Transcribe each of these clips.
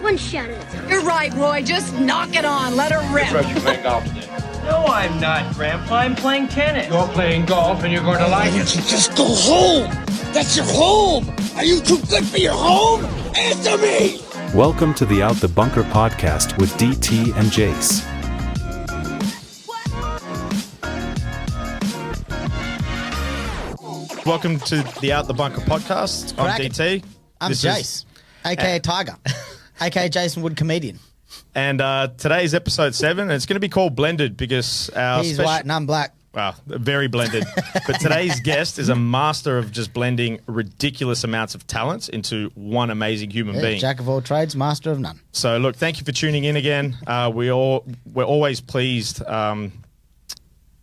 One shot at a time. You're right, Roy. Just knock it on. Let her rip. You playing golf today? No, I'm not, Grandpa. I'm playing tennis. You're playing golf and you're going to like it. You just go home. That's your home. Are you too good for your home? Answer me. Welcome to the Out the Bunker podcast with DT and Jase. Welcome to the Out the Bunker podcast. I'm DT. I'm Jase, a.k.a. Tiger, a.k.a. Jason Wood comedian. And today's episode 7, and it's going to be called Blended because our He's white and I'm black. Wow, very blended. But today's guest is a master of just blending ridiculous amounts of talents into one amazing human being. Jack of all trades, master of none. So, look, thank you for tuning in again. We're always pleased to,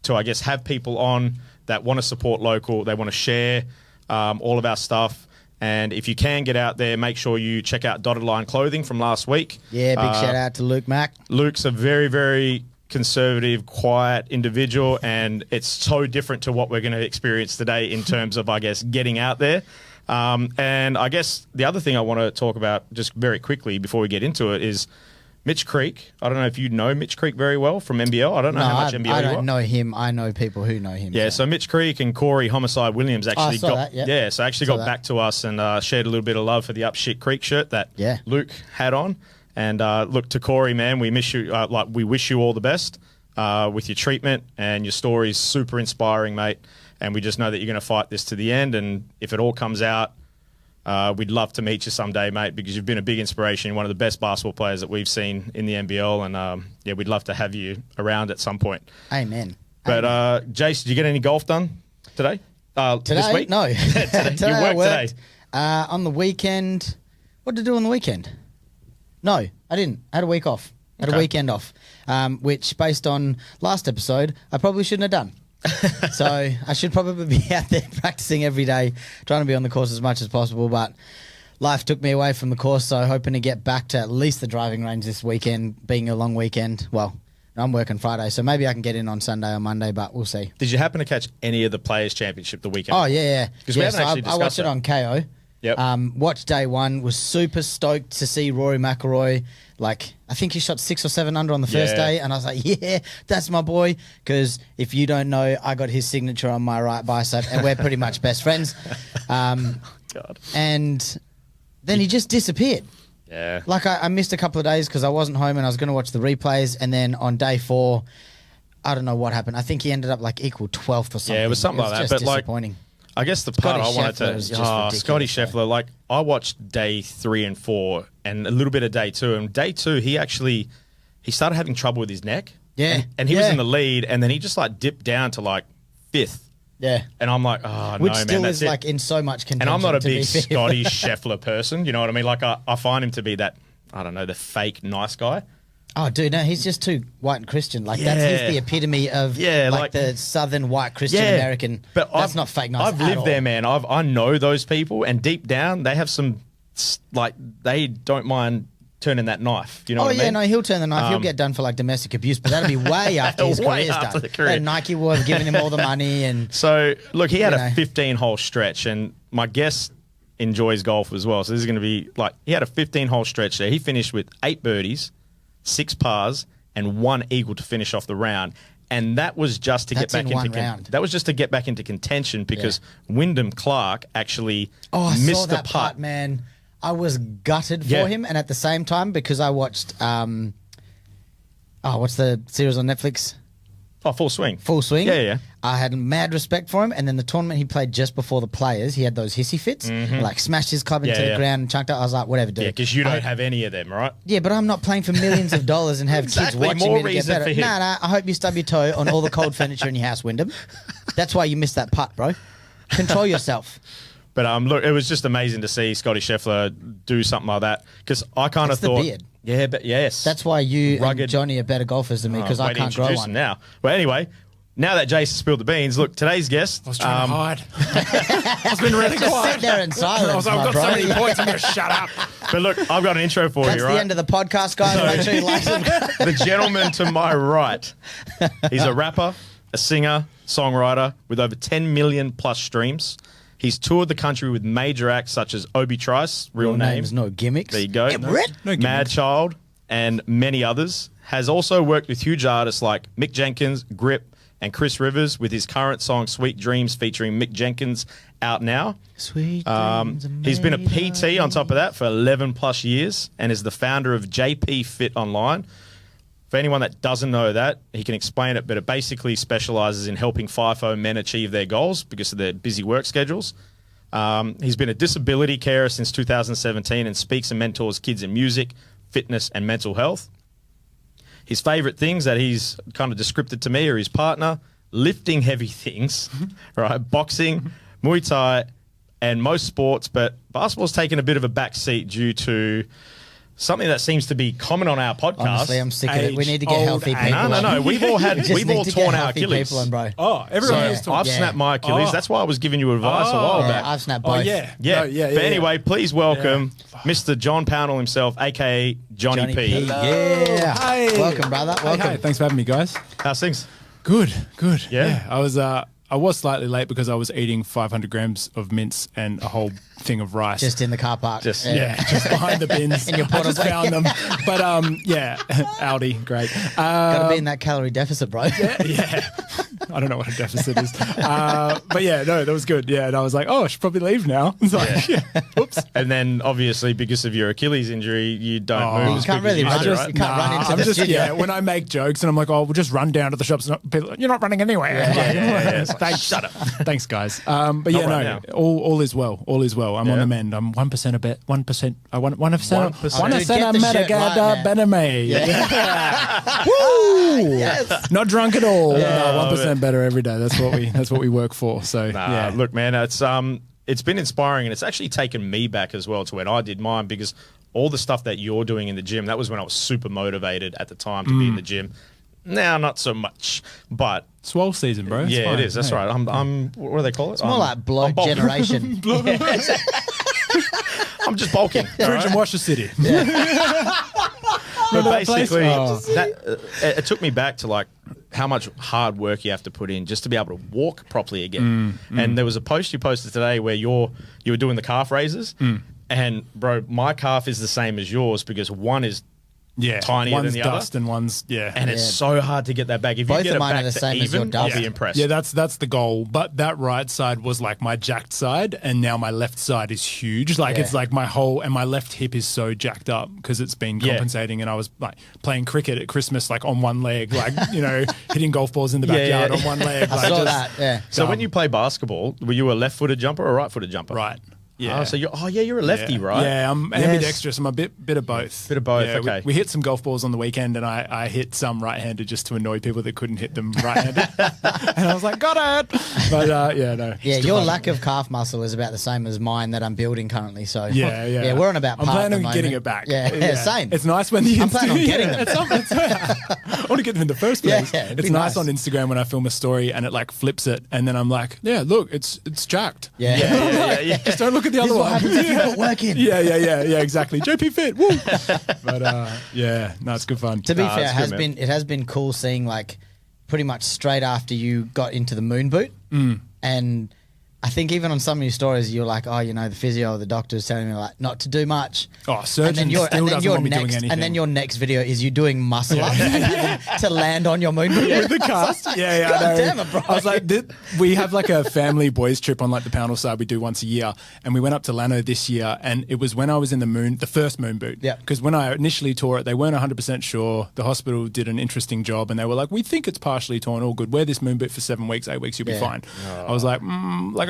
I guess, have people on that want to support local. They want to share all of our stuff. And if you can get out there, make sure you check out Dotted Line Clothing from last week. Yeah, big shout out to Luke Mack. Luke's a very, very conservative, quiet individual, and it's so different to what we're going to experience today in terms of, I guess, getting out there. And I guess the other thing I want to talk about just very quickly before we get into it is Mitch Creek. I don't know if you know Mitch Creek very well from NBL. I don't know how much NBL I you don't know him. I know people who know him. Yeah, so Mitch Creek and Corey Homicide Williams actually got back to us and shared a little bit of love for the Up Shit Creek shirt that Luke had on. And look, to Corey, man, we miss you. We wish you all the best with your treatment, and your story is super inspiring, mate. And we just know that you're going to fight this to the end. And if it all comes out, we'd love to meet you someday, mate, because you've been a big inspiration. You're one of the best basketball players that we've seen in the NBL, and we'd love to have you around at some point. Amen. But Jase, did you get any golf done today? This week? No. Today. You worked today. On the weekend. What did I do on the weekend? No, I didn't. I had a week off. I had a weekend off, which, based on last episode, I probably shouldn't have done. So I should probably be out there practicing every day, trying to be on the course as much as possible. But life took me away from the course, so hoping to get back to at least the driving range this weekend, being a long weekend. Well, I'm working Friday, so maybe I can get in on Sunday or Monday, but we'll see. Did you happen to catch any of the Players' Championship the weekend? Oh, yeah. Because we haven't actually discussed I watched it on KO. Yep. Watched day one, was super stoked to see Rory McIlroy. Like, I think he shot 6 or 7 under on the first day, and I was like, yeah, that's my boy. Because if you don't know, I got his signature on my right bicep, and we're pretty much best friends. God. And then he just disappeared. Yeah. Like, I missed a couple of days because I wasn't home and I was going to watch the replays, and then on day 4, I don't know what happened. I think he ended up like equal 12th or something. Yeah, it was something like that. Just But disappointing. Like, I guess the part Scotty I wanted Scheffler to... is just ridiculous, Scotty Scheffler, like, I watched day 3 and 4 and a little bit of day 2. And day 2, he started having trouble with his neck. Yeah. And he was in the lead, and then he just, like, dipped down to, like, 5th. Yeah. And I'm like, oh, Which no, still man, is, that's it. like, in so much contention. And I'm not a to be big fair. Scotty Scheffler person, you know what I mean? Like, I find him to be that, I don't know, the fake nice guy. Oh, dude, no, he's just too white and Christian. Like, he's the epitome of like the southern white Christian American. But that's not fake nice I've lived there, man. I know those people, and deep down, they have some, like, they don't mind turning that knife. You know what I mean? No, he'll turn the knife. He'll get done for, like, domestic abuse, but that'll be way after his Way career's after done. the career. And Nike will have given him all the money. And So, look, he had a 15-hole stretch, and my guest enjoys golf as well. So this is going to be, like, he had a 15-hole stretch there. He finished with 8 birdies, 6 pars, and 1 eagle to finish off the round, and that was just to get back into contention because Wyndham Clark actually missed the putt. Putt, man. I was gutted for him, and at the same time, because I watched what's the series on Netflix? Oh, Full Swing. Full Swing. Yeah. I had mad respect for him, and then the tournament he played just before the Players, he had those hissy fits, like smashed his club into the ground and chunked it. I was like, whatever, dude. Yeah, because you don't have any of them, right? Yeah, but I'm not playing for millions of dollars and have kids watching more me to get reason better. for him. Nah, I hope you stub your toe on all the cold furniture in your house, Wyndham. That's why you missed that putt, bro. Control yourself. But look, it was just amazing to see Scotty Scheffler do something like that because I kind of thought, the beard. Yeah, but yes, That's why you and Johnny are better golfers than me because I can't grow one. Him now. Well, anyway. Now that Jase has spilled the beans, look, today's guest... I was trying to hide. I've been really Just quiet. sit there in silence, I've got bro. so many points, I'm going to shut up. But look, I've got an intro for That's you, right? the end of the podcast, guys. Make sure you like it. The gentleman to my right, he's a rapper, a singer, songwriter with over 10 million plus streams. He's toured the country with major acts such as Obie Trice, real names, no gimmicks. There you go. Yeah, Brett. No gimmicks. Madchild, and many others. Has also worked with huge artists like Mick Jenkins, Grip, and Chris Rivers with his current song Sweet Dreams featuring Mick Jenkins out now. Sweet dreams He's been a made PT on top of that for 11 plus years and is the founder of JPFIT Online. For anyone that doesn't know that, he can explain it, but it basically specialises in helping FIFO men achieve their goals because of their busy work schedules. He's been a disability carer since 2017 and speaks and mentors kids in music, fitness and mental health. His favourite things that he's kind of described to me are his partner, lifting heavy things, right, boxing, Muay Thai, and most sports, but basketball's taken a bit of a back seat due to something that seems to be common on our podcast. Honestly, I'm sick of it. We need to get healthy people. No. We've all torn our Achilles. On, bro. Oh, everyone So has torn. I've snapped my Achilles. That's why I was giving you advice a while back. I've snapped both. Yeah. No, But anyway, please welcome Mr. John Pownell himself, a.k.a. Johniepee. Yeah. Hey. Welcome, brother. Welcome. Hey, thanks for having me, guys. How's things? Good. Yeah. I was slightly late because I was eating 500 grams of mince and a whole thing of rice. Just in the car park. Just- yeah, just behind the bins. In your I just portable. found them. But yeah, Audi, great. Gotta be in that calorie deficit, bro. Yeah. I don't know what a deficit is. But yeah, no, that was good. Yeah, and I was like, oh, I should probably leave now. It's like, oops. And then, obviously, because of your Achilles injury, you don't move You as can't quick as really you run. used to, You right? can't run into I'm the just, studio. when I make jokes and I'm like, oh, we'll just run down to the shops. You're not running anywhere. Yeah. It's like, Thanks. shut up. Thanks, guys. But yeah, right no, now. all is well. All is well. I'm on the mend. I'm 1% a bit. 1%. I want 1%. 1%. Dude, get the shit right, man. better me. Woo! Not drunk at all. No, 1% better every day. That's what we work for. So yeah. Look, man, it's been inspiring, and it's actually taken me back as well to when I did mine, because all the stuff that you're doing in the gym, that was when I was super motivated at the time to be in the gym. Now, not so much, but Swole season, bro. It's yeah, fine. it is. That's Hey. right. I'm what do they call it? It's more like blood generation. I'm just bulking. all Bridge right? and wash the city. But that place? basically, Oh. it took me back to like how much hard work you have to put in just to be able to walk properly again. And there was a post you posted today where you were doing the calf raises, and bro, my calf is the same as yours because one is tinier one's than the dust other, and one's and it's so hard to get that back. If Both you get of it mine back are the to same as your even, dust. I'll be impressed. Yeah, that's the goal. But that right side was like my jacked side, and now my left side is huge. Like it's like my left hip is so jacked up because it's been compensating. And I was like playing cricket at Christmas, like on one leg, like hitting golf balls in the backyard on one leg. I like, saw just that. Yeah. So when you play basketball, were you a left-footed jumper or a right-footed jumper? right. Yeah. Oh, so you're a lefty, right? Yeah, I'm ambidextrous. I'm a bit of both. Bit of both, Yeah, okay. We hit some golf balls on the weekend, and I hit some right-handed just to annoy people that couldn't hit them right-handed. And I was like, got it. But no. Yeah, your lack of calf muscle is about the same as mine that I'm building currently. So Yeah. we're on about. I'm par at planning the on getting moment. it back. Yeah, same. It's nice when the I'm planning on getting them. I want to get them in the first place. Yeah, it'd it's be nice nice. on Instagram when I film a story and it like flips it, and then I'm like, yeah, look, it's jacked. Yeah. Just don't look at the This other is what one. happens if you put work in. Yeah, exactly. JPFIT, woo. But no, it's good fun. To be fair, it's good, man. it has been cool seeing like pretty much straight after you got into the moon boot, and I think even on some of your stories, you're like, oh, the physio or the doctor is telling me like not to do much. Oh, surgeon still doesn't want me doing anything. And then your next video is you doing muscle ups and having to land on your moon boot. With the cast. Yeah, God I know. damn it, bro. I was like, we have like a family boys trip on like the Pownell side we do once a year. And we went up to Lano this year, and it was when I was in the first moon boot. Yeah. Because when I initially tore it, they weren't 100% sure. The hospital did an interesting job, and they were like, we think it's partially torn, all good. Wear this moon boot for 7 weeks, 8 weeks, you'll be fine. I was like,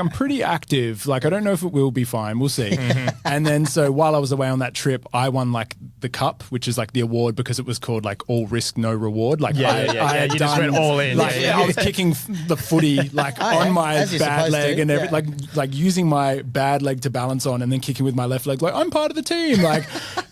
I'm pretty active. Like, I don't know if it will be fine. We'll see. And then so while I was away on that trip, I won like the cup, which is like the award because it was called like all risk, no reward. Like I had You just went all in. Like I was kicking the footy like on my as you're bad supposed leg to, and yeah. like using my bad leg to balance on and then kicking with my left leg. Like I'm part of the team. Like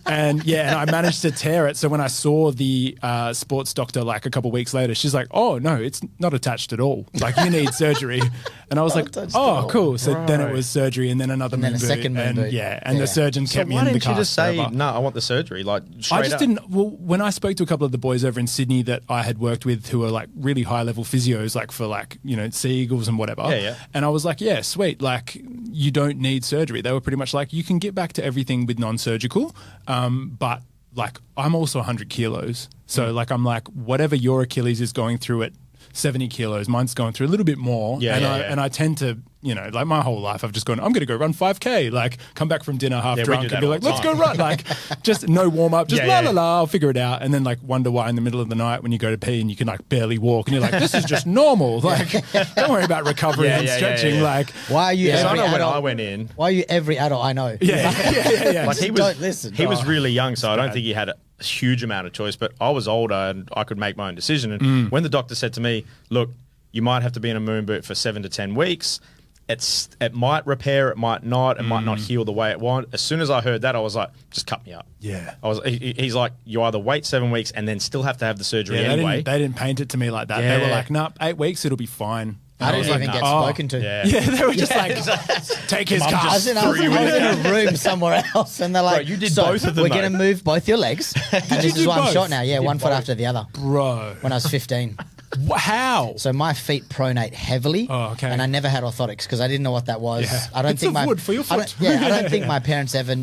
and I managed to tear it. So when I saw the sports doctor like a couple of weeks later, she's like, "Oh no, it's not attached at all. Like you need surgery." And I was like, attached "Oh, at all." cool." So then it was surgery and then another And then moon a boot. second moon and, boot. and Yeah. the surgeon So kept me why in the didn't you cast just say, forever. no, I want the surgery? Like, straight I just up. didn't. Well, when I spoke to a couple of the boys over in Sydney that I had worked with who are like really high level physios, like for like, Sea Eagles and whatever. Yeah. And I was like, yeah, sweet. Like, you don't need surgery. They were pretty much like, you can get back to everything with non-surgical, but like I'm also 100 kilos. So like I'm like, whatever your Achilles is going through at 70 kilos, mine's going through a little bit more. And I tend to, you know, like my whole life I've just gone, I'm going to go run 5K, like come back from dinner half drunk and be like, let's go run. Like just no warm up, just I'll figure it out. And then like wonder why in the middle of the night when you go to pee and you can like barely walk and you're like, this is just normal. Like don't worry about recovery and stretching. Like why are you I know when I went in. Why are you every adult I know? Like he was, don't listen. He was really young, so I don't think he had a huge amount of choice, but I was older and I could make my own decision. And when the doctor said to me, look, you might have to be in a moon boot for 7 to 10 weeks. It might repair, it might not, it might not heal the way it wants. As soon as I heard that, I was like, just cut me up. Yeah. He's like, you either wait 7 weeks and then still have to have the surgery anyway. They didn't paint it to me like that. Yeah. They were like, nah, 8 weeks, it'll be fine. I didn't even get spoken to. Yeah, they were just like, take his car. I was in a room somewhere else, and they're like, bro, you did both of them. We're going to move both your legs. And this is why I'm short now. Yeah, one foot after the other. Bro. When I was 15. How? So my feet pronate heavily. Oh, okay. And I never had orthotics because I didn't know what that was. Yeah. I don't think wood for your foot. I don't think my parents ever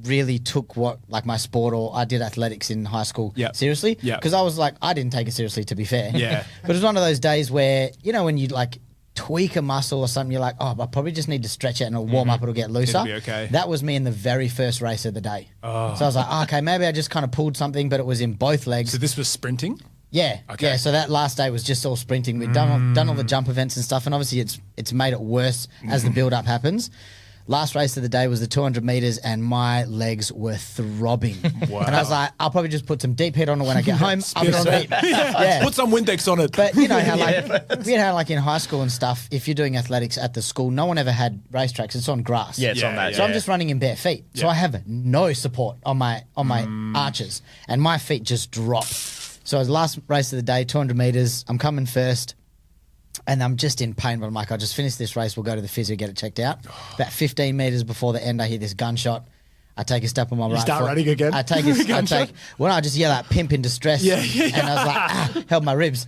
really took my sport, or I did athletics in high school seriously. Yeah. Because I was like, I didn't take it seriously, to be fair. Yeah. But it was one of those days where, you know, when you like tweak a muscle or something, you're like, oh, I probably just need to stretch it and it'll warm up, it'll get looser. It'll be okay. That was me in the very first race of the day. Oh. So I was like, okay, maybe I just kind of pulled something, but it was in both legs. So this was sprinting? Yeah. Okay. Yeah, so that last day was just all sprinting. We'd done all the jump events and stuff, and obviously it's made it worse as the build-up happens. Last race of the day was the 200 meters, and my legs were throbbing. Wow. And I was like, I'll probably just put some deep heat on it when I get home. I'll be on deep. Yeah. Put some Windex on it. But you know how like in high school and stuff, if you're doing athletics at the school, no one ever had racetracks. It's on grass. Yeah, it's on that. So I'm just running in bare feet. So I have no support on my arches, and my feet just drop. So it was the last race of the day, 200 meters. I'm coming first. And I'm just in pain, but I'm like, I'll just finish this race. We'll go to the physio, get it checked out. About 15 metres before the end, I hear this gunshot. I take a step on my right foot. You start running again? I just yell out, pimp in distress. And I was like, held my ribs.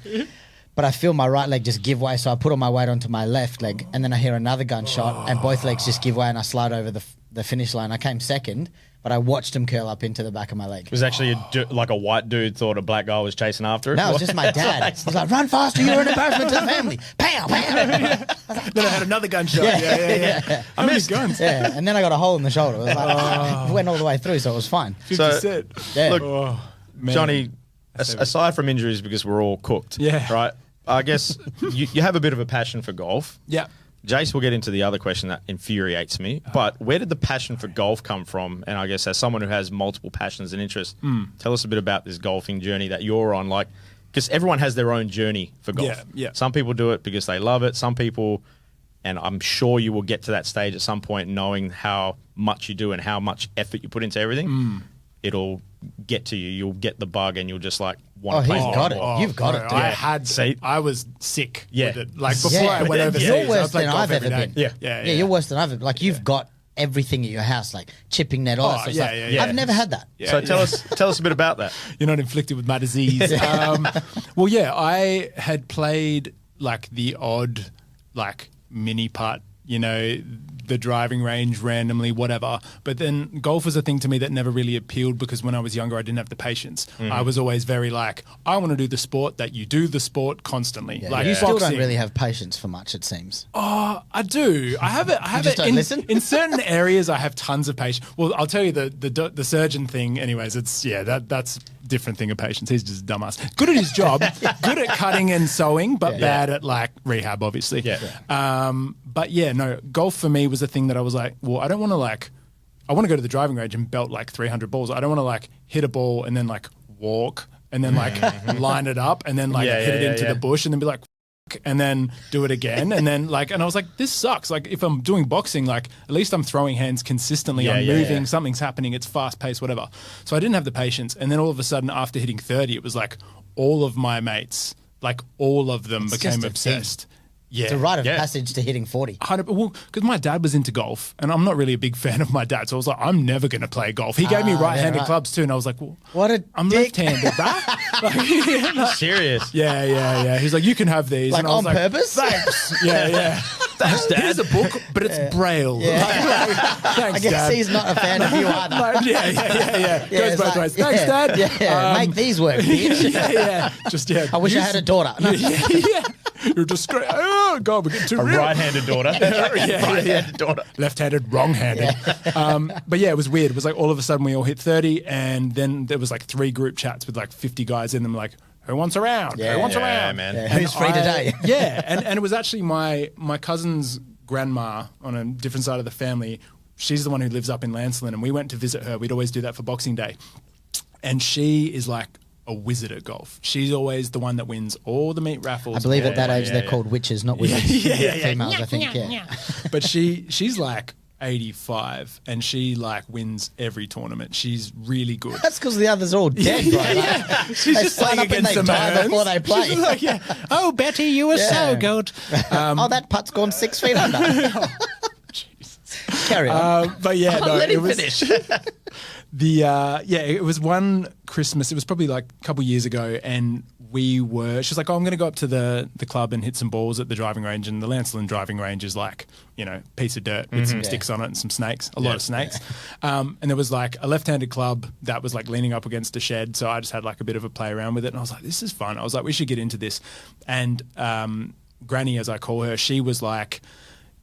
But I feel my right leg just give way, so I put all my weight onto my left leg, and then I hear another gunshot, and both legs just give way, and I slide over the finish line. I came second, but I watched him curl up into the back of my leg. It was actually like a white dude thought a black guy was chasing after it. No, it was just my dad. He was like, run faster, you're an embarrassment to the family. Pow, pow. Then I had another gunshot. Yeah. I missed guns. Yeah, and then I got a hole in the shoulder. It was like, went all the way through, so it was fine. 50%. Yeah. Look, Johnny, aside from injuries, because we're all cooked, right? I guess you have a bit of a passion for golf. Yeah. Jase will get into the other question that infuriates me, but where did the passion for golf come from? And I guess as someone who has multiple passions and interests, tell us a bit about this golfing journey that you're on. Like, because everyone has their own journey for golf. Yeah. Some people do it because they love it. Some people, and I'm sure you will get to that stage at some point, knowing how much you do and how much effort you put into everything. It'll get to you. You'll get the bug, and you'll just like want to play. He's got it. You've got it. Dude. I was sick with it. Like before I went overseas, you're worse I than I've ever been. Yeah, you're worse than I've ever. Like you've got everything at your house, like chipping net, all that sort of stuff. I've never had that. So tell us a bit about that. You're not inflicted with my disease. Well, yeah, I had played like the odd like mini putt, you know, the driving range randomly, whatever. But then golf was a thing to me that never really appealed because when I was younger, I didn't have the patience. I was always very like, I want to do the sport that you do the sport constantly. Like you still boxing. don't really have patience for much, it seems. Oh, I do. I have it. Don't listen? In certain areas, I have tons of patience. Well, I'll tell you the surgeon thing. Anyways, it's that's different thing of patience. He's just a dumbass. Good at his job, good at cutting and sewing, but bad at like rehab, obviously. But yeah, no, golf for me was a thing that I was like, well, I don't want to like, I want to go to the driving range and belt like 300 balls. I don't want to like hit a ball and then like walk and then like line it up and then like hit it into the bush and then be like, and then do it again and then like, and I was like, this sucks. Like if I'm doing boxing, like at least I'm throwing hands consistently, I'm moving, something's happening, it's fast paced, whatever. So I didn't have the patience. And then all of a sudden after hitting 30, it was like all of my mates, like all of them became obsessed. Yeah. It's a rite of passage to hitting 40. Well, because my dad was into golf, and I'm not really a big fan of my dad, so I was like, I'm never going to play golf. He gave me right-handed clubs too, and I was like, well, I'm left-handed, bruh. Serious? Yeah. He's like, you can have these. Like and I was on purpose? Thanks. Yeah. Thanks, Dad. Here's a book, but it's Braille. Yeah. Thanks, I guess Dad. he's not a fan of you either. Yeah. Goes it's both like- ways. Thanks, Dad. Yeah. Make these work, bitch. Yeah. I wish I had a daughter. No. Yeah. You're just oh God, we're getting too A real. right-handed daughter. Right-handed daughter. Left-handed, wrong-handed. But yeah, it was weird. It was like all of a sudden we all hit 30, and then there was like 3 group chats with like 50 guys in them, like, who wants a round? Who wants a round? Man. Yeah, who's free today? And it was actually my cousin's grandma on a different side of the family. She's the one who lives up in Lancelin, and we went to visit her. We'd always do that for Boxing Day. And she is like a wizard at golf. She's always the one that wins all the meat raffles. I believe at that age they're called witches, not wizards. Females, I think. Yeah. But she's like 85, and she like wins every tournament. She's really good. That's because the others are all dead, bro. Like, She's they just sign playing up and against they the die Merns. before they play. She's like, oh, Betty, you were so good. Oh, that putt's gone 6 feet under. Carry on. But yeah, no, Let it him was finish. it was one Christmas. It was probably like a couple years ago, and she was like, oh, I'm going to go up to the club and hit some balls at the driving range. And the Lancelin driving range is like, piece of dirt with some sticks on it and some snakes, a lot of snakes. And there was like a left-handed club that was like leaning up against a shed. So I just had like a bit of a play around with it. And I was like, this is fun. I was like, we should get into this. And Granny, as I call her, she was like,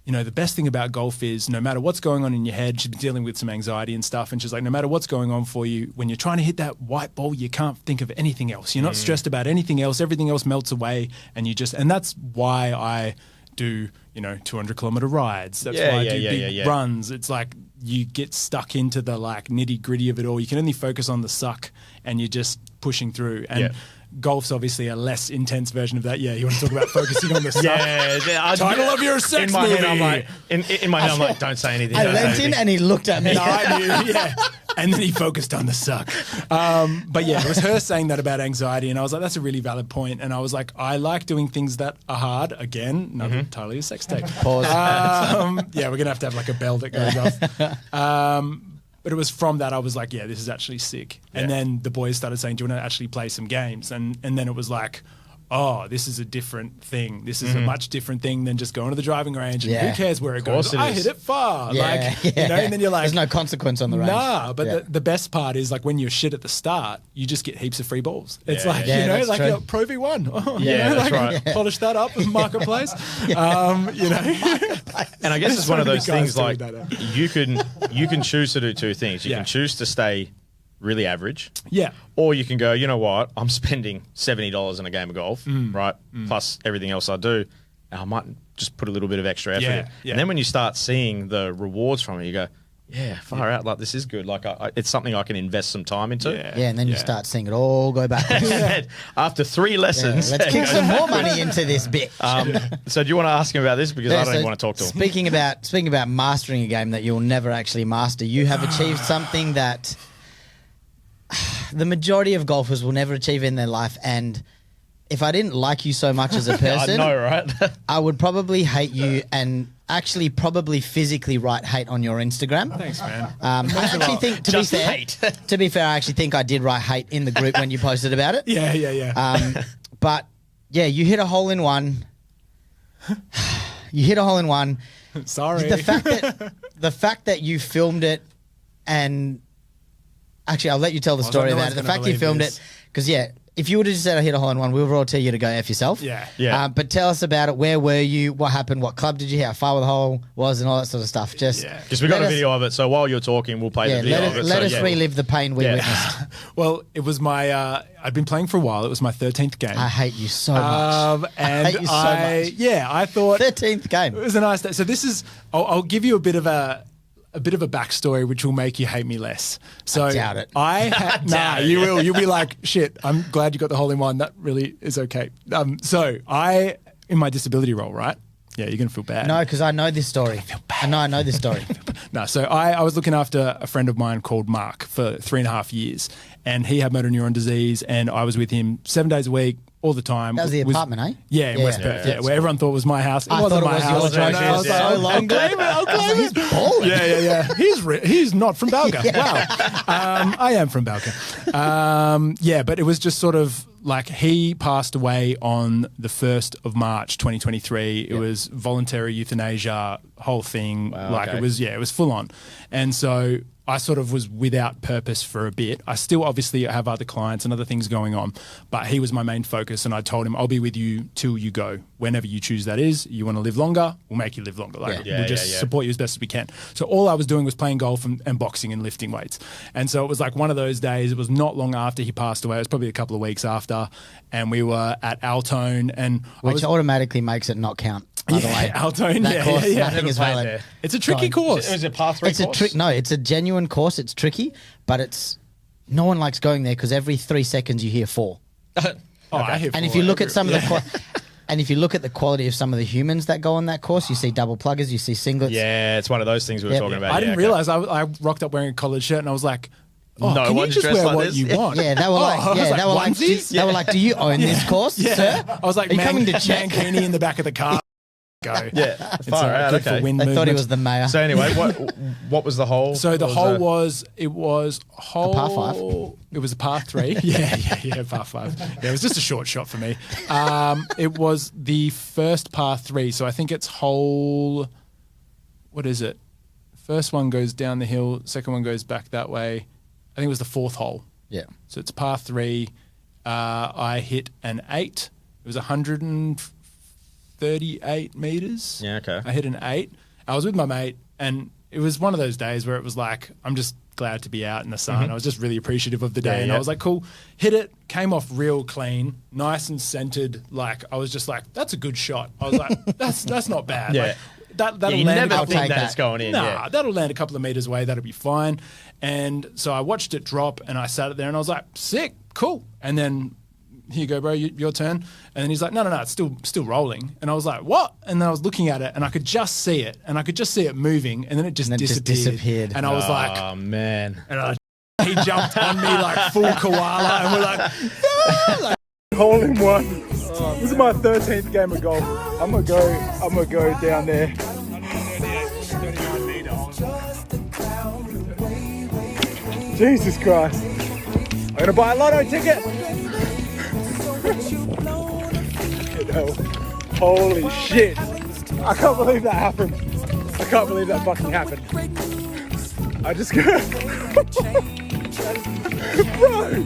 the best thing about golf is no matter what's going on in your head, she's been dealing with some anxiety and stuff. And she's like, no matter what's going on for you, when you're trying to hit that white ball, you can't think of anything else. You're not stressed about anything else. Everything else melts away. And that's why I do, 200-kilometer rides. That's why I do big runs. It's like you get stuck into the like nitty gritty of it all. You can only focus on the suck, and you're just pushing through. And golf's obviously a less intense version of that. Yeah, you want to talk about focusing on the suck? Title of your sex movie. In my head, I'm like, don't say anything. I leant in and he looked at me. No, I knew, and then he focused on the suck. But yeah, it was her saying that about anxiety, and I was like, that's a really valid point. And I was like, I like doing things that are hard. Again, another entirely a sex tape. Pause. Yeah, we're going to have like a bell that goes off. But it was from that I was like, this is actually sick. And then the boys started saying, do you want to actually play some games? And then it was like, oh, this is a different thing. This is a much different thing than just going to the driving range. And who cares where it goes? I hit it far. And then you're like, there's no consequence on the range. Nah, but the best part is like when you're shit at the start, you just get heaps of free balls. It's like, that's like true. Pro V1. Oh, that's right. Polish that up in Marketplace. And I guess it's one of those things like you can choose to do two things. You can choose to stay really average. Yeah. Or you can go, you know what, I'm spending $70 in a game of golf, right? Plus everything else I do. And I might just put a little bit of extra effort in. Yeah. And then when you start seeing the rewards from it, you go, far out, like this is good. Like it's something I can invest some time into. And then you start seeing it all go back. After 3 lessons. Let's kick some more money into this bit. So do you want to ask him about this? Because I don't even want to talk to him. Speaking about mastering a game that you'll never actually master, you have achieved something that the majority of golfers will never achieve in their life. And if I didn't like you so much as a person, I know, right? I would probably hate you and actually probably physically write hate on your Instagram. Thanks, man. I actually think, to be fair, I actually think I did write hate in the group when you posted about it. Yeah. But yeah, you hit a hole in one. Sorry. The fact that you filmed it, and actually, I'll let you tell the story about it. The fact you filmed it, because if you would have just said I hit a hole in one, we would all tell you to go F yourself. Yeah. But tell us about it. Where were you? What happened? What club did you hit? How far the hole was, and all that sort of stuff. Because we got a video of it. So while you're talking, we'll play the video of it. Let us relive the pain we witnessed. Well, it was my. I'd been playing for a while. It was my 13th game. I hate you so much. And I hate you so much. Yeah, I thought 13th game. It was a nice day. So this is. I'll give you a bit of a backstory which will make you hate me less. So I doubt it. You will. You'll be like, shit, I'm glad you got the hole in one. That really is okay. So I, in my disability role, right? Yeah, you're going to feel bad. No, because I know this story. I know this story. No, so I was looking after a friend of mine called Mark for 3.5 years, and he had motor neuron disease, and I was with him 7 days a week, all the time. That was the apartment, eh? Yeah, in West Perth, where everyone thought it was my house. It I wasn't thought it my was house. yours. I was like, So long. I'll claim it. Yeah. He's not from Balga. Wow. I am from Balga. But it was just sort of like he passed away on the 1st of March 2023. It was voluntary euthanasia, whole thing. Wow, it was full on. And so I sort of was without purpose for a bit. I still obviously have other clients and other things going on, but he was my main focus. And I told him, I'll be with you till you go. Whenever you choose that is, you want to live longer, we'll make you live longer. We'll just support you as best as we can. So all I was doing was playing golf and boxing and lifting weights. And so it was like one of those days. It was not long after he passed away. It was probably a couple of weeks after. And we were at Altone. Which automatically makes it not count. By the way, Altone, course, nothing is valid. There. It's a tricky course. Is it a par 3 course? No, it's a genuine course. It's tricky, but no one likes going there because every 3 seconds you hear 4. I hear 4. And if you look at some of the and if you look at the quality of some of the humans that go on that course, you see double pluggers, you see singlets. Yeah, it's one of those things we were talking about. I didn't realize I rocked up wearing a collared shirt and I was like, no can one's you just dressed wear like what this? you want? Yeah, they were onesies? they were like, do you own this course, sir? I was like, are you coming to check? Mankini in the back of the car. Go. Yeah, far out. Good for Okay. wind They thought he movement. was the mayor. So anyway, what was the hole? So the hole was hole. A par 5? It was a par 3. Yeah, par 5. Yeah, it was just a short shot for me. It was the first par 3. So I think it's hole. What is it? First one goes down the hill. Second one goes back that way. I think it was the 4th hole. Yeah. So it's par 3. I hit an 8. It was 138 meters. Yeah, okay. I hit an 8. I was with my mate, and it was one of those days where it was like, I'm just glad to be out in the sun. I was just really appreciative of the day, and I was like, cool. Hit it, came off real clean, nice and centered. Like I was just like, that's a good shot. I was like, that's not bad. Yeah. Like, that'll you land never a think couple that it's going in. Nah, that'll land a couple of meters away. That'll be fine. And so I watched it drop, and I sat it there, and I was like, sick, cool. And then, here you go, bro, your turn. And then he's like, no, it's still rolling. And I was like, what? And then I was looking at it, and I could just see it, and I could just see it moving, and then it just disappeared. And I was like, oh man. and he jumped on me like full koala, and we're like, hole in one. This is my 13th game of golf. I'm gonna go down there. Jesus Christ. I'm gonna buy a lotto ticket. Holy shit. I can't believe that happened. I can't believe that fucking happened. I just go. Bro.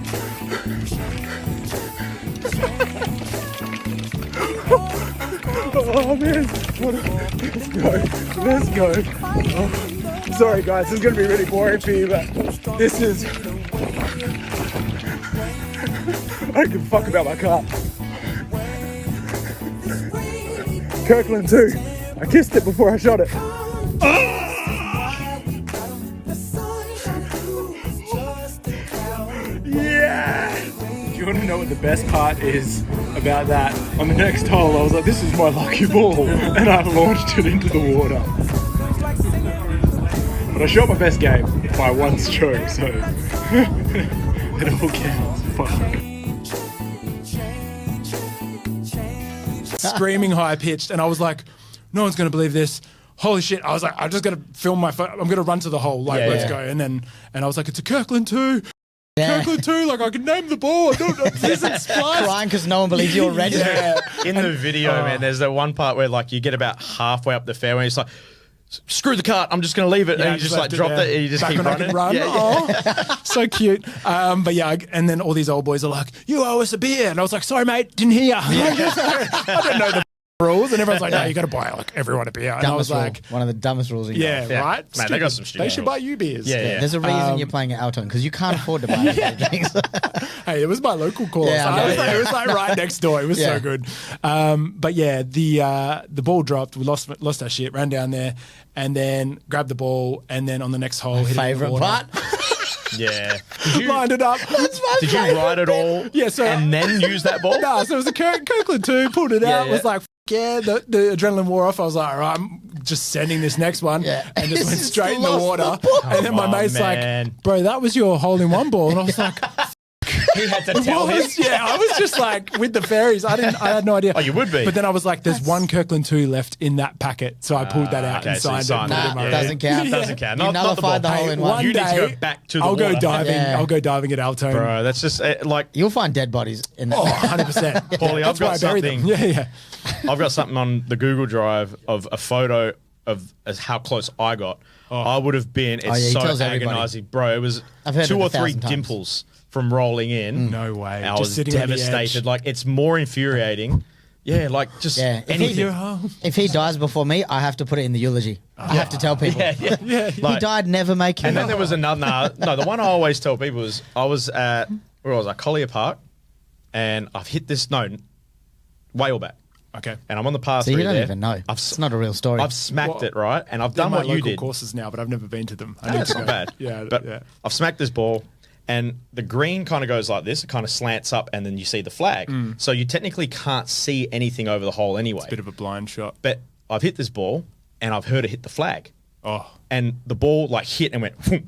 Oh man, let's go. Oh. Sorry guys, this is going to be really boring for you, but this is... I don't give a fuck about my car. Kirkland 2. I kissed it before I shot it. Yeah! Do you want to know what the best part is about that? On the next hole, I was like, this is my lucky ball. And I launched it into the water. But I shot my best game by one stroke, so it all counts. Fuck. Screaming high pitched, and I was like, no one's going to believe this. Holy shit. I was like, I'm just going to film my phone. I'm going to run to the hole. Like, let's go. And I was like, it's a Kirkland 2. Yeah. Kirkland 2, like I can name the ball. Crying because no one believes you're ready. Yeah. In the video, man, there's that one part where like you get about halfway up the fairway, it's like, screw the cart, I'm just going to leave it. And you just like drop it and you just keep running. So cute. But yeah, and then all these old boys are like, you owe us a beer. And I was like, sorry, mate, didn't hear. I don't know the rules. And everyone's like, no, you got to buy like everyone a beer. And I was like, one of the dumbest rules in golf. Right? Man, they got some stupid They should buy you beers. Yeah. There's a reason you're playing at Altone because you can't afford to buy drinks. Hey, it was my local course. It was like right next door. It was so good. But yeah, the ball dropped. We lost our shit. Ran down there, and then grabbed the ball, and then on the next hole, hit Favorite it in the water. part. Yeah. Lined it up. Did you ride it all? Yeah. So and then use that ball? No. So it was a Kirkland 2. Pulled it out. Was like. Yeah, the adrenaline wore off. I was like, all right, I'm just sending this next one. And just went straight in the water. And then my mate's like, bro, that was your hole-in-one ball. And I was like, He had to tell him. I was just like with the fairies. I had no idea. Oh, you would be. But then I was like, there's one Kirkland 2 left in that packet, so I pulled that out and so you signed it. signed it. Nah, doesn't count. Doesn't count. You Not the ball. nullified the hole in Hey, one. You need to day, go back to the I'll water. go diving. Yeah. I'll go diving at Altone. Bro, that's just like You'll find dead bodies in that. Oh, 100%. Paulie, I've That's why got I buried them. something. Yeah. I've got something on the Google Drive of a photo of as how close I got. I would have been. It's he so tells everybody. agonizing, bro. It was I've heard 2 it or 1,000 3 times. dimples from rolling in. No way. And I Just was sitting on the devastated. edge. Like it's more infuriating. Yeah, like just Yeah, anything. If he dies before me, I have to put it in the eulogy. I have to tell people. Yeah. He Like- died, never making And it. then there was another. No, the one I always tell people is I was at where was I? Collier Park, and I've hit this whaleback. Okay. And I'm on the par So 3 you don't there. even know. I've, It's not a real story. I've smacked Well, it right, and I've They're done my what you local did. courses now, but I've never been to them. I No, need it's to not go. bad. Yeah, but yeah. I've smacked this ball, and the green kind of goes like this. It kind of slants up, and then you see the flag. So you technically can't see anything over the hole anyway. Bit of a blind shot. But I've hit this ball, and I've heard it hit the flag, Oh. and the ball like hit and went. Whoom.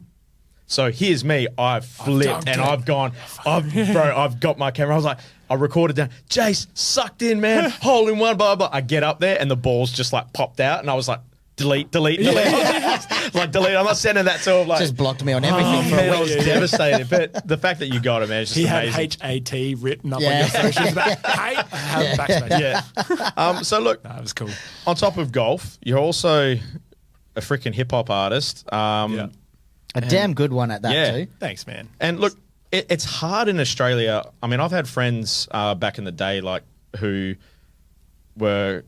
So here's me. I've flipped, dunked and it. I've gone. I've got my camera. I was like, I recorded down. Jase sucked in, man. Hole in one. Blah blah. I get up there, and the ball's just like popped out, and I was like, delete. Like delete. I'm not sending that to him. Like, Just blocked me on everything for a man, week. I was devastated. But the fact that you got it, man, is just He had amazing. HAT written up Yeah. on your socials. Backspace. Yeah. So look, That was cool. on top of golf, you're also a freaking hip hop artist. Yeah. A damn good one at that Yeah. too. Thanks, man. And look, it's hard in Australia. I mean, I've had friends back in the day, like who were,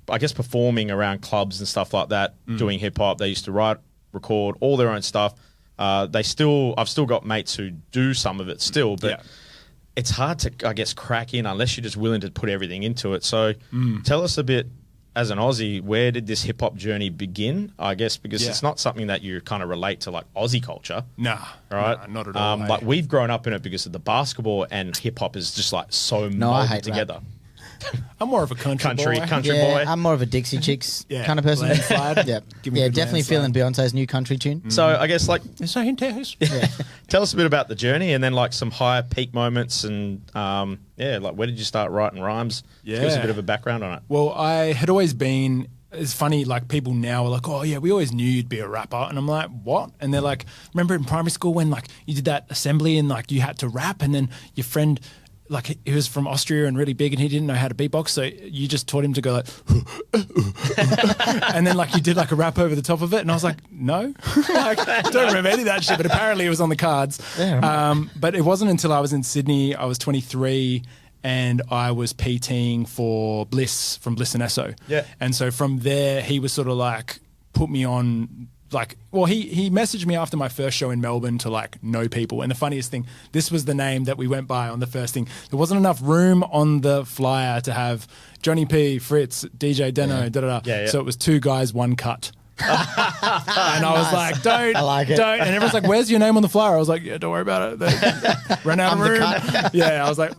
I guess, performing around clubs and stuff like that, doing hip hop. They used to write, record all their own stuff. I've still got mates who do some of it still, but Yeah. it's hard to, I guess, crack in unless you're just willing to put everything into it. So tell us a bit, as an Aussie, where did this hip hop journey begin? I guess because Yeah. it's not something that you kind of relate to like Aussie culture. Nah. Right, Nah, not at all. mate. Like we've grown up in it because of the basketball and hip hop is just like so No, I molded hate together. I'm more of a country boy. Country Yeah, boy. I'm more of a Dixie Chicks Yeah, kind of person. landslide. yeah, Give me a yeah, good definitely landslide. feeling Beyonce's new country tune. So I guess like So intense. tell us a bit about the journey and then like some higher peak moments and like where did you start writing rhymes? Give us a Yeah. bit of a background on it. Well, I had always been. It's funny, like people now are like, "Oh yeah, we always knew you'd be a rapper," and I'm like, "What?" And they're like, "Remember in primary school when like you did that assembly and like you had to rap, and then your friend." Like he was from Austria and really big, and he didn't know how to beatbox, so you just taught him to go like, and then like you did like a rap over the top of it, and I was like, no, like, don't remember any of that shit, but apparently it was on the cards. But it wasn't until I was in Sydney, I was 23, and I was PTing for Bliss from Bliss and Esso. Yeah. And so from there, he was sort of like put me on. Like, well, he messaged me after my first show in Melbourne to like know people. And the funniest thing, this was the name that we went by on the first thing. There wasn't enough room on the flyer to have Johniepee, Fritz, DJ Deno, Yeah. So it was 2 guys, 1 cut. And I was like, don't, I like it. don't. And everyone's like, where's your name on the flyer? I was like, yeah, don't worry about it. They ran out of I'm the room. cut. Yeah, I was like,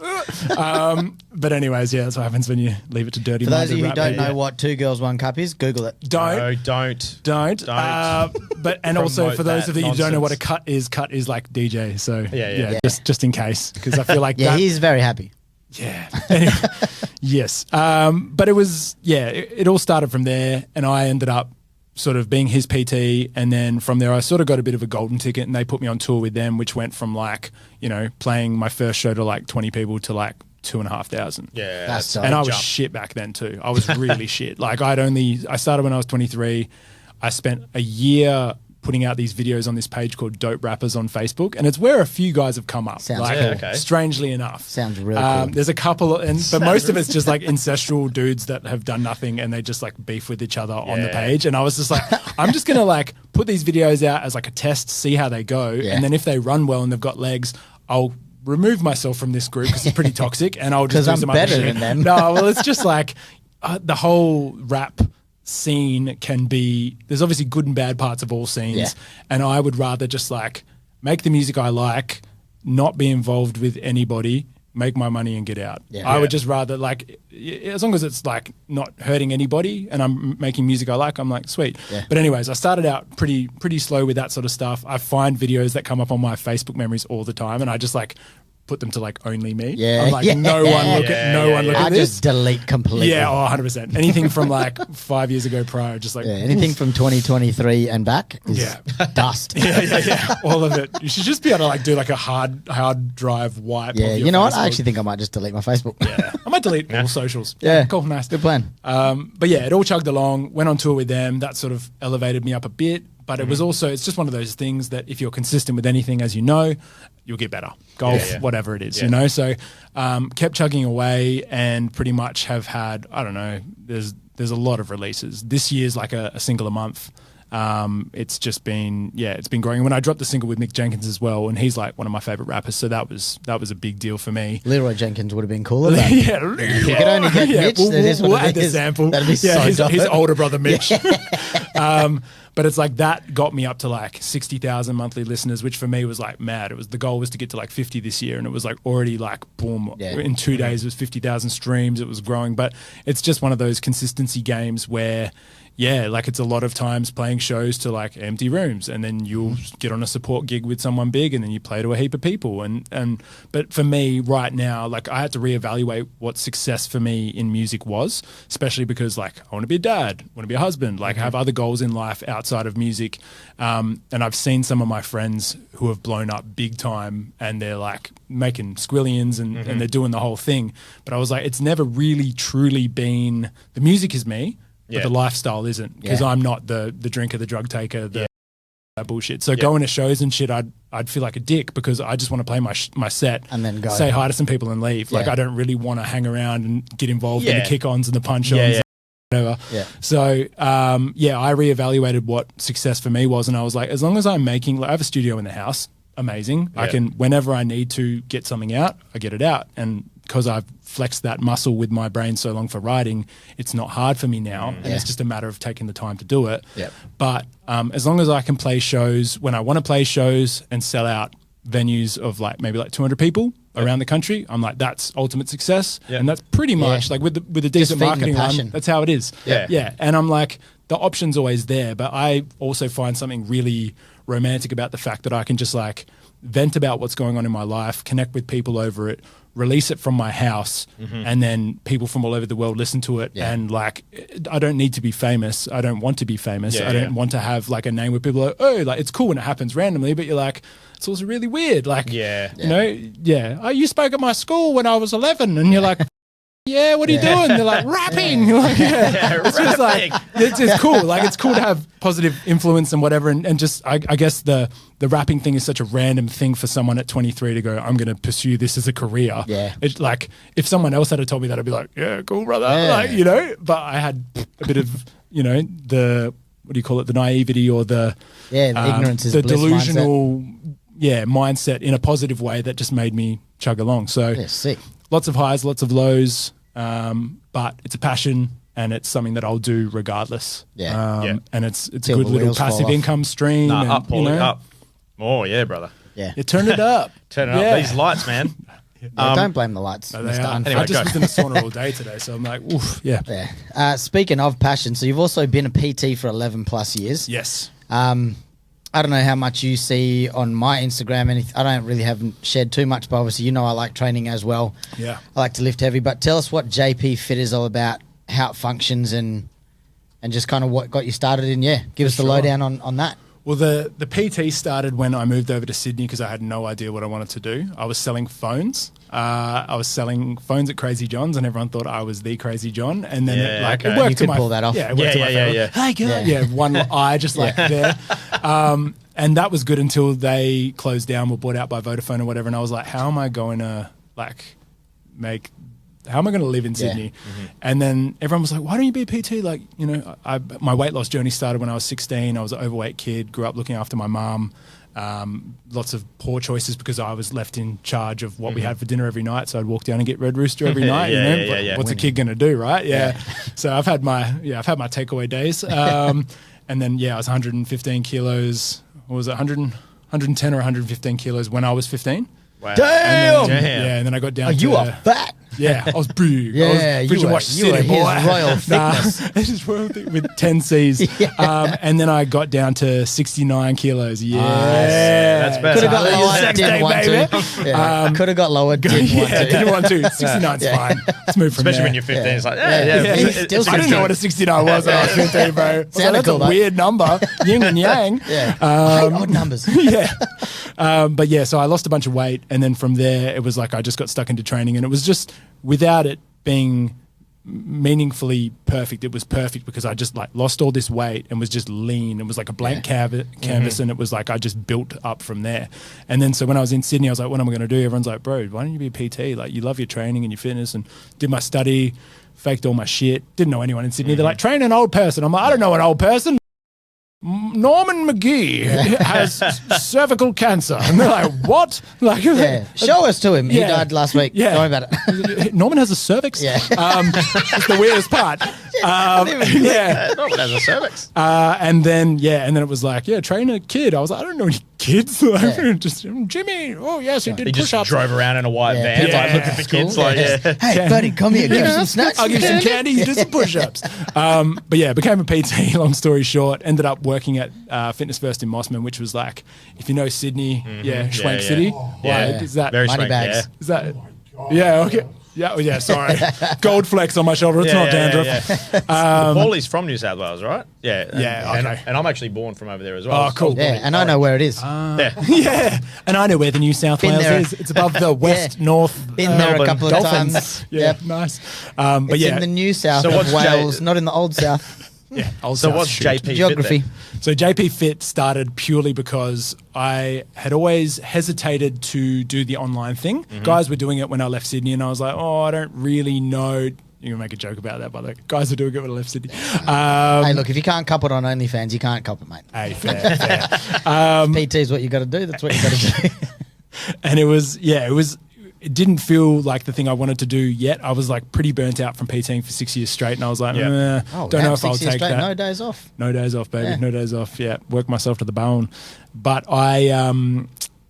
but anyways, yeah, that's what happens when you leave it to dirty For those minded of you who rap don't people. know what 2 Girls 1 Cup is, Google it. Don't. No, don't. Don't. But and also Promote for those of that you who don't know what a nonsense. cut is like DJ. So Yeah. just in case, because I feel like Yeah, that, he's very happy. yeah. Anyway, yes. But it was it all started from there, and I ended up sort of being his PT, and then from there I sort of got a bit of a golden ticket, and they put me on tour with them, which went from like playing my first show to like 20 people to like 2,500. Yeah. That's And I was jump. shit back then too. I was really shit. Like I started when I was 23. I spent a year putting out these videos on this page called Dope Rappers on Facebook, and it's where a few guys have come up. Sounds like, cool. Okay. strangely enough. Sounds really cool. There's a couple, but most of it's just like ancestral dudes that have done nothing, and they just like beef with each other on the Yeah. page. And I was just like, I'm just gonna like put these videos out as like a test, see how they go, Yeah. and then if they run well and they've got legs, I'll remove myself from this group because it's pretty toxic, and I'll just 'Cause do I'm some other better shit. than them. No, well, it's just like the whole rap scene can be. There's obviously good and bad parts of all scenes, Yeah. and I would rather just like make the music I like, not be involved with anybody, make my money and get out. Yeah. I would just rather like, as long as it's like not hurting anybody and I'm making music I like, I'm like, sweet. Yeah. But anyways, I started out pretty slow with that sort of stuff. I find videos that come up on my Facebook memories all the time, and I just like put them to like only me. Yeah. I'm like, no one look at I this. just delete completely. Yeah, 100%. Anything from like 5 years ago prior, just like anything from 2023 and back is dust. Yeah. All of it. You should just be able to like do like a hard drive wipe. Yeah, of your you know what? Facebook. I actually think I might just delete my Facebook. Yeah, I might delete all socials. Yeah, cool, nice, good plan. But yeah, it all chugged along. Went on tour with them. That sort of elevated me up a bit. But it was also, it's just one of those things that if you're consistent with anything, as you know, you'll get better. Golf, whatever it is, you know? So kept chugging away and pretty much have had, I don't know, there's a lot of releases. This year's like a single a month. It's just been, it's been growing. When I dropped the single with Mick Jenkins as well, and he's like one of my favorite rappers, so that was a big deal for me. Leroy Jenkins would have been cooler. But If you could only get Mitch. We'll add the sample. That'd be so his older brother Mitch. But it's like that got me up to like 60,000 monthly listeners, which for me was like mad. The goal was to get to like 50 this year, and it was like already like boom. Yeah. In 2 days it was 50,000 streams. It was growing, but it's just one of those consistency games where like it's a lot of times playing shows to like empty rooms, and then you'll get on a support gig with someone big, and then you play to a heap of people. But for me right now, like I had to reevaluate what success for me in music was, especially because like I want to be a dad, want to be a husband, like I have other goals in life outside of music. And I've seen some of my friends who have blown up big time, and they're like making squillions and they're doing the whole thing. But I was like, it's never really truly been, the music is me, but the lifestyle isn't, because I'm not the drinker, the drug taker, that bullshit. So going to shows and shit, I'd feel like a dick because I just want to play my set and then go say hi to some people and leave. Like I don't really want to hang around and get involved in the kick-ons and the punch-ons. Whatever. Yeah. So, I reevaluated what success for me was, and I was like, as long as I'm making, like, I have a studio in the house, amazing. I can, whenever I need to get something out, I get it out. And because I've flexed that muscle with my brain so long for writing, it's not hard for me now. And it's just a matter of taking the time to do it. Yep. But as long as I can play shows when I want to play shows and sell out venues of like maybe like 200 people around the country, I'm like, that's ultimate success. And that's pretty much like with a decent marketing run, that's how it is. Yeah. And I'm like, the option's always there, but I also find something really romantic about the fact that I can just like vent about what's going on in my life, connect with people over it, release it from my house, and then people from all over the world listen to it. And like, I don't need to be famous. I don't want to be famous. I don't want to have like a name where people are like, oh, like it's cool when it happens randomly, but you're like, it's also really weird. Like, you know, oh, you spoke at my school when I was 11, and you're like, yeah, what are you doing? They're like, rapping. You're like, it's just like, it's cool. Like, it's cool to have positive influence and whatever. And just, I guess the rapping thing is such a random thing for someone at 23 to go, I'm going to pursue this as a career. Yeah. It's like, if someone else had told me that, I'd be like, yeah, cool, brother. Like, you know, but I had a bit of, you know, the, what do you call it? The naivety or the ignorance is the bliss delusional mindset in a positive way that just made me chug along. So sick. Lots of highs, lots of lows, but it's a passion and it's something that I'll do regardless. And it's a good little passive income stream. Nah, up, Paulie, up. Oh, yeah, brother. Yeah. You turn it up. Turn it up. These lights, man. Don't blame the lights. No, anyway, I just was in the sauna all day today, so I'm like, oof, speaking of passion, so you've also been a PT for 11 plus years. Yes. I don't know how much you see on my Instagram. I don't really haven't shared too much, but obviously you know I like training as well. Yeah. I like to lift heavy. But tell us what JPFIT is all about, how it functions, and just kind of what got you started in. Give us the lowdown on that. Well, the PT started when I moved over to Sydney because I had no idea what I wanted to do. I was selling phones. I was selling phones at Crazy John's, and everyone thought I was the Crazy John. And then it worked. You could pull that off. Yeah, it worked to my favor. Hey, girl. Yeah, one eye just like there. And that was good until they closed down, were bought out by Vodafone or whatever. And I was like, how am I going to how am I going to live in Sydney? And then everyone was like, why don't you be a PT? Like, you know, my weight loss journey started when I was 16. I was an overweight kid, grew up looking after my mum. Lots of poor choices because I was left in charge of what we had for dinner every night. So I'd walk down and get Red Rooster every night. What's a kid going to do, right? Yeah. So I've had my takeaway days. And then, I was 115 kilos. What was it? 110 or 115 kilos when I was 15. Wow. Damn! And then I got down to... You are fat. Yeah, I was big. Yeah, I was you were City, his boy. royal thickness. This is royal with 10 C's. And then I got down to 69 kilos. Yeah. That's better. Could have got lower, Sex didn't day, want baby. to. Yeah. Could have got lower, didn't want to. Didn't want to. 69's fine. Let's move from Especially there. when you're 15, it's like, Yeah. it's Still I didn't know what a 69 was when I was 15, bro. I was like, that's cool, a though. weird number. Yin and yang. Yeah. I hate odd numbers. Yeah. But yeah, so I lost a bunch of weight. And then from there, it was like I just got stuck into training. And it was just without it being meaningfully perfect, it was perfect because I just like lost all this weight and was just lean. It was like a blank canvas and it was like I just built up from there. And then so when I was in Sydney, I was like, what am I going to do? Everyone's like, bro, why don't you be a PT? Like, you love your training and your fitness. And did my study, faked all my shit, didn't know anyone in Sydney. They're like, train an old person. I'm like, I don't know an old person. Norman McGee has cervical cancer. And they're like, what? Like, Show us to him. He Yeah. died last week. Yeah. Don't worry about it. Norman has a cervix? Yeah. It's the weirdest part. Yeah. Norman has a cervix. And then it was like, train a kid. I was like, I don't know any kids. Like, just Jimmy. Oh, yes, he did He just push-ups. drove around in a white van, Yeah. like looking for kids. Like, Hey, buddy, come here. Give me some snacks. I'll give you some candy. You do some push-ups. But yeah, became a PT. Long story short, ended up working at Fitness First in Mossman, which was like, if you know Sydney, Schwank City. Yeah. Is that Very Money swank, bags. Is that? Yeah. Okay. Yeah. Oh, yeah. Sorry. Gold flex on my shoulder. It's not dandruff. Paulie's from New South Wales, right? Yeah. Yeah, And, okay. and I'm actually born from over there as well. Oh, cool. Yeah, and I know where it is. Yeah. And I know where the New South Been Wales there. is. It's above the west, north. Been there a Melbourne couple of Dolphins. times. Yeah. Yep. Nice. It's But yeah. in the new south So of what's Wales, not in the old south. Yeah. Old So South what's shit. JP Geography. Fit So JPFIT started purely because I had always hesitated to do the online thing. Guys were doing it when I left Sydney, and I was like, oh, I don't really know. You can make a joke about that, by the way. Guys were doing it when I left Sydney. Hey, look, if you can't cop it on OnlyFans, you can't cop it, mate. Hey, fair. PT is what you got to do. That's what you got to do. And it didn't feel like the thing I wanted to do yet. I was like pretty burnt out from PTing for 6 years straight, and I was like, don't know if I'll take that. No days off. No days off, baby. Yeah. No days off. Yeah, work myself to the bone. But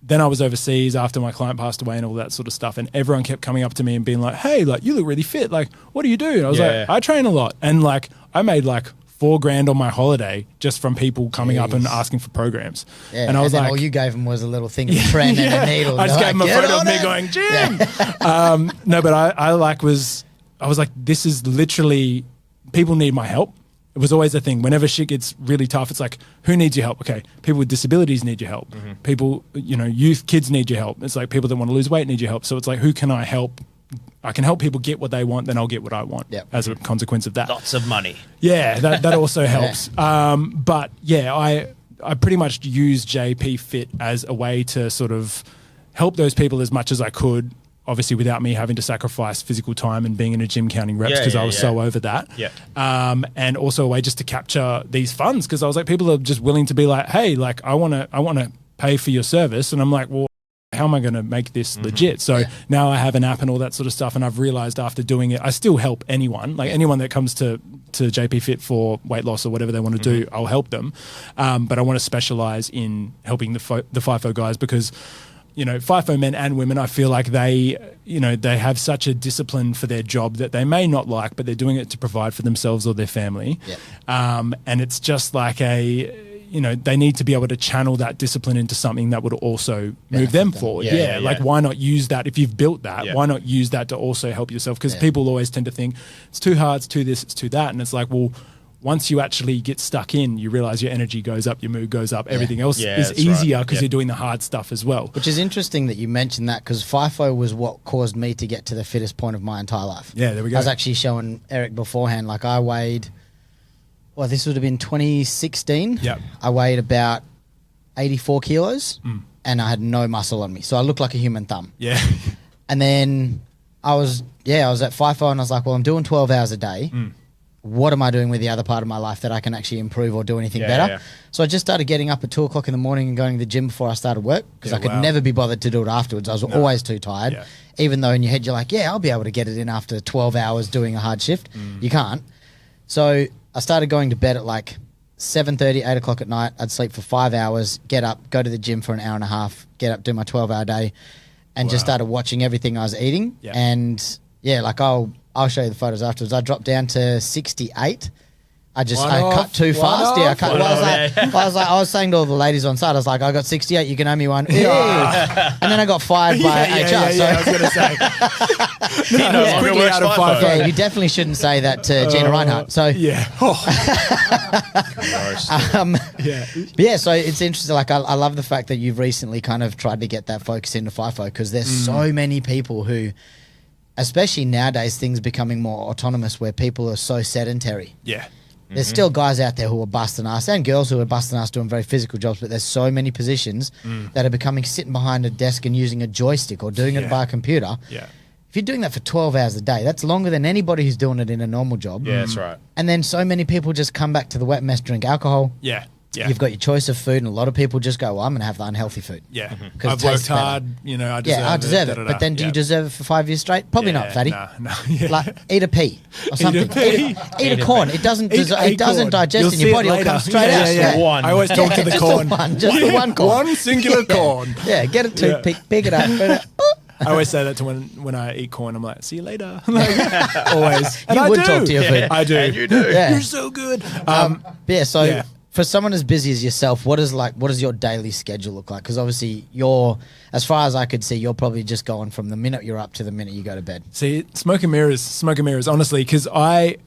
then I was overseas after my client passed away and all that sort of stuff, and everyone kept coming up to me and being like, hey, like, you look really fit. Like, what do you do? And I was like, I train a lot. And like, I made like $4,000 on my holiday just from people coming up and asking for programs. Yeah, and I was then like, all you gave them was a little thing of trend and a needle. I just They're gave him like, a "Get photo of on me it." going, Jim. No, but I was like, this is literally, people need my help. It was always a thing. Whenever shit gets really tough, it's like, who needs your help? Okay, people with disabilities need your help. People, youth, kids need your help. It's like people that want to lose weight need your help. So it's like, who can I help? I can help people get what they want, then I'll get what I want as a consequence of that. Lots of money. Yeah, that also helps. But yeah, I pretty much used JPFIT as a way to sort of help those people as much as I could, obviously without me having to sacrifice physical time and being in a gym counting reps because I was so over that. Yeah. And also a way just to capture these funds because I was like, people are just willing to be like, hey, like I want to pay for your service. And I'm like, well, how am I going to make this legit? So now I have an app and all that sort of stuff. And I've realized after doing it, I still help anyone, like anyone that comes to JPFIT for weight loss or whatever they want to do, I'll help them. But I want to specialize in helping the FIFO guys because, FIFO men and women, I feel like they have such a discipline for their job that they may not like, but they're doing it to provide for themselves or their family. And it's just like they need to be able to channel that discipline into something that would also move them forward. Like why not use that if you've built that? Why not use that to also help yourself? Because people always tend to think it's too hard, it's too this, it's too that, and it's like, well, once you actually get stuck in, you realize your energy goes up, your mood goes up, everything else is easier because you're doing the hard stuff as well. Which is interesting that you mentioned that because FIFO was what caused me to get to the fittest point of my entire life. Yeah, there we go. I was actually showing Eric beforehand, like I weighed, this would have been 2016. Yep. I weighed about 84 kilos and I had no muscle on me. So I looked like a human thumb. Yeah. And then I was at FIFO and I was like, well, I'm doing 12 hours a day. What am I doing with the other part of my life that I can actually improve or do anything better? So I just started getting up at 2 o'clock in the morning and going to the gym before I started work because I could never be bothered to do it afterwards. I was always too tired. Even though in your head you're like, I'll be able to get it in after 12 hours doing a hard shift. You can't. So I started going to bed at like 7:30, 8 o'clock at night. I'd sleep for 5 hours, get up, go to the gym for an hour and a half, get up, do my 12-hour day, and just started watching everything I was eating. And like I'll show you the photos afterwards. I dropped down to 68. I cut too fast. Yeah, I was saying to all the ladies on site, I was like, I got 68. You can owe me one. And then I got fired by HR. I was going to say. Quickly out of FIFO. Yeah, you definitely shouldn't say that to Gina Reinhardt. So yeah. So it's interesting. Like I love the fact that you've recently kind of tried to get that focus into FIFO because there's so many people who, especially nowadays, things becoming more autonomous where people are so sedentary. Yeah. There's still guys out there who are busting ass and girls who are busting ass doing very physical jobs, but there's so many positions that are becoming sitting behind a desk and using a joystick or doing it by a computer. Yeah. If you're doing that for 12 hours a day, that's longer than anybody who's doing it in a normal job. Yeah, that's right. And then so many people just come back to the wet mess, drink alcohol. Yeah. Yeah. You've got your choice of food, and a lot of people just go, well, I'm going to have the unhealthy food. Yeah. I've worked hard, I deserve it. But then do you deserve it for 5 years straight? Probably not, fatty. No. Like, eat a pea or something. Eat a corn. It doesn't digest You'll in your body. It'll come straight out. Yeah. One. I always talk to the corn. Just the one corn. One singular corn. Yeah, get a toothpick, pick it up. I always say that to when I eat corn. I'm like, see you later. Always. And you I would do. talk to your food. I do. And you do. Yeah. You're so good. For someone as busy as yourself, what does your daily schedule look like? Because obviously as far as I could see, you're probably just going from the minute you're up to the minute you go to bed. See, smoke and mirrors, honestly, because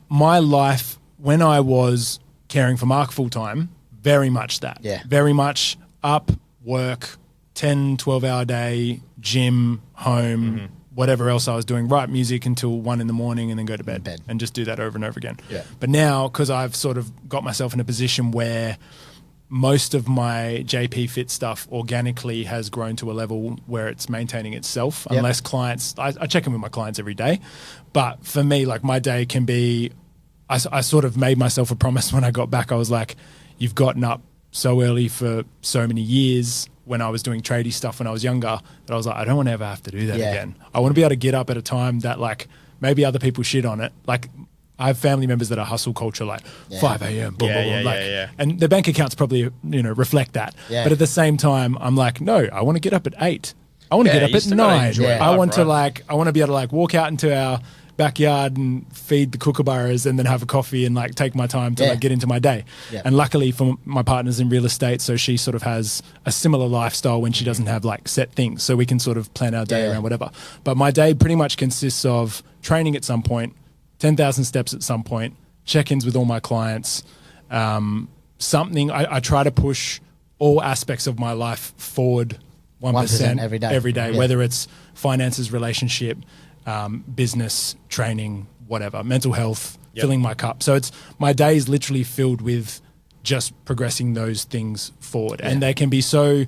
my life when I was caring for Mark full time, very much that. Yeah. Very much up, work, 10, 12-hour day, gym, home, whatever else I was doing, write music until 1 a.m. and then go to bed and just do that over and over again. Yeah. But now, because I've sort of got myself in a position where most of my JPFIT stuff organically has grown to a level where it's maintaining itself, unless clients, I check in with my clients every day. But for me, like my day can be, I sort of made myself a promise when I got back. I was like, you've gotten up so early for so many years when I was doing tradie stuff when I was younger, that I was like, I don't want to ever have to do that again. I want to be able to get up at a time that like maybe other people shit on it. Like I have family members that are hustle culture, like 5 a.m. Boom, boom, boom, and their bank accounts probably reflect that. Yeah. But at the same time, I'm like, no, I want to get up at 8. I want to get up at 9. I want to I want to be able to like walk out into our backyard and feed the kookaburras and then have a coffee and like take my time to like get into my day. And luckily for my partner's in real estate, so she sort of has a similar lifestyle when she doesn't have like set things, so we can sort of plan our day around whatever. But my day pretty much consists of training at some point, 10,000 steps at some point, check-ins with all my clients, something. I try to push all aspects of my life forward 1% every day, whether it's finances, relationship, business, training, whatever, mental health, filling my cup. So my day is literally filled with just progressing those things forward. And they can be some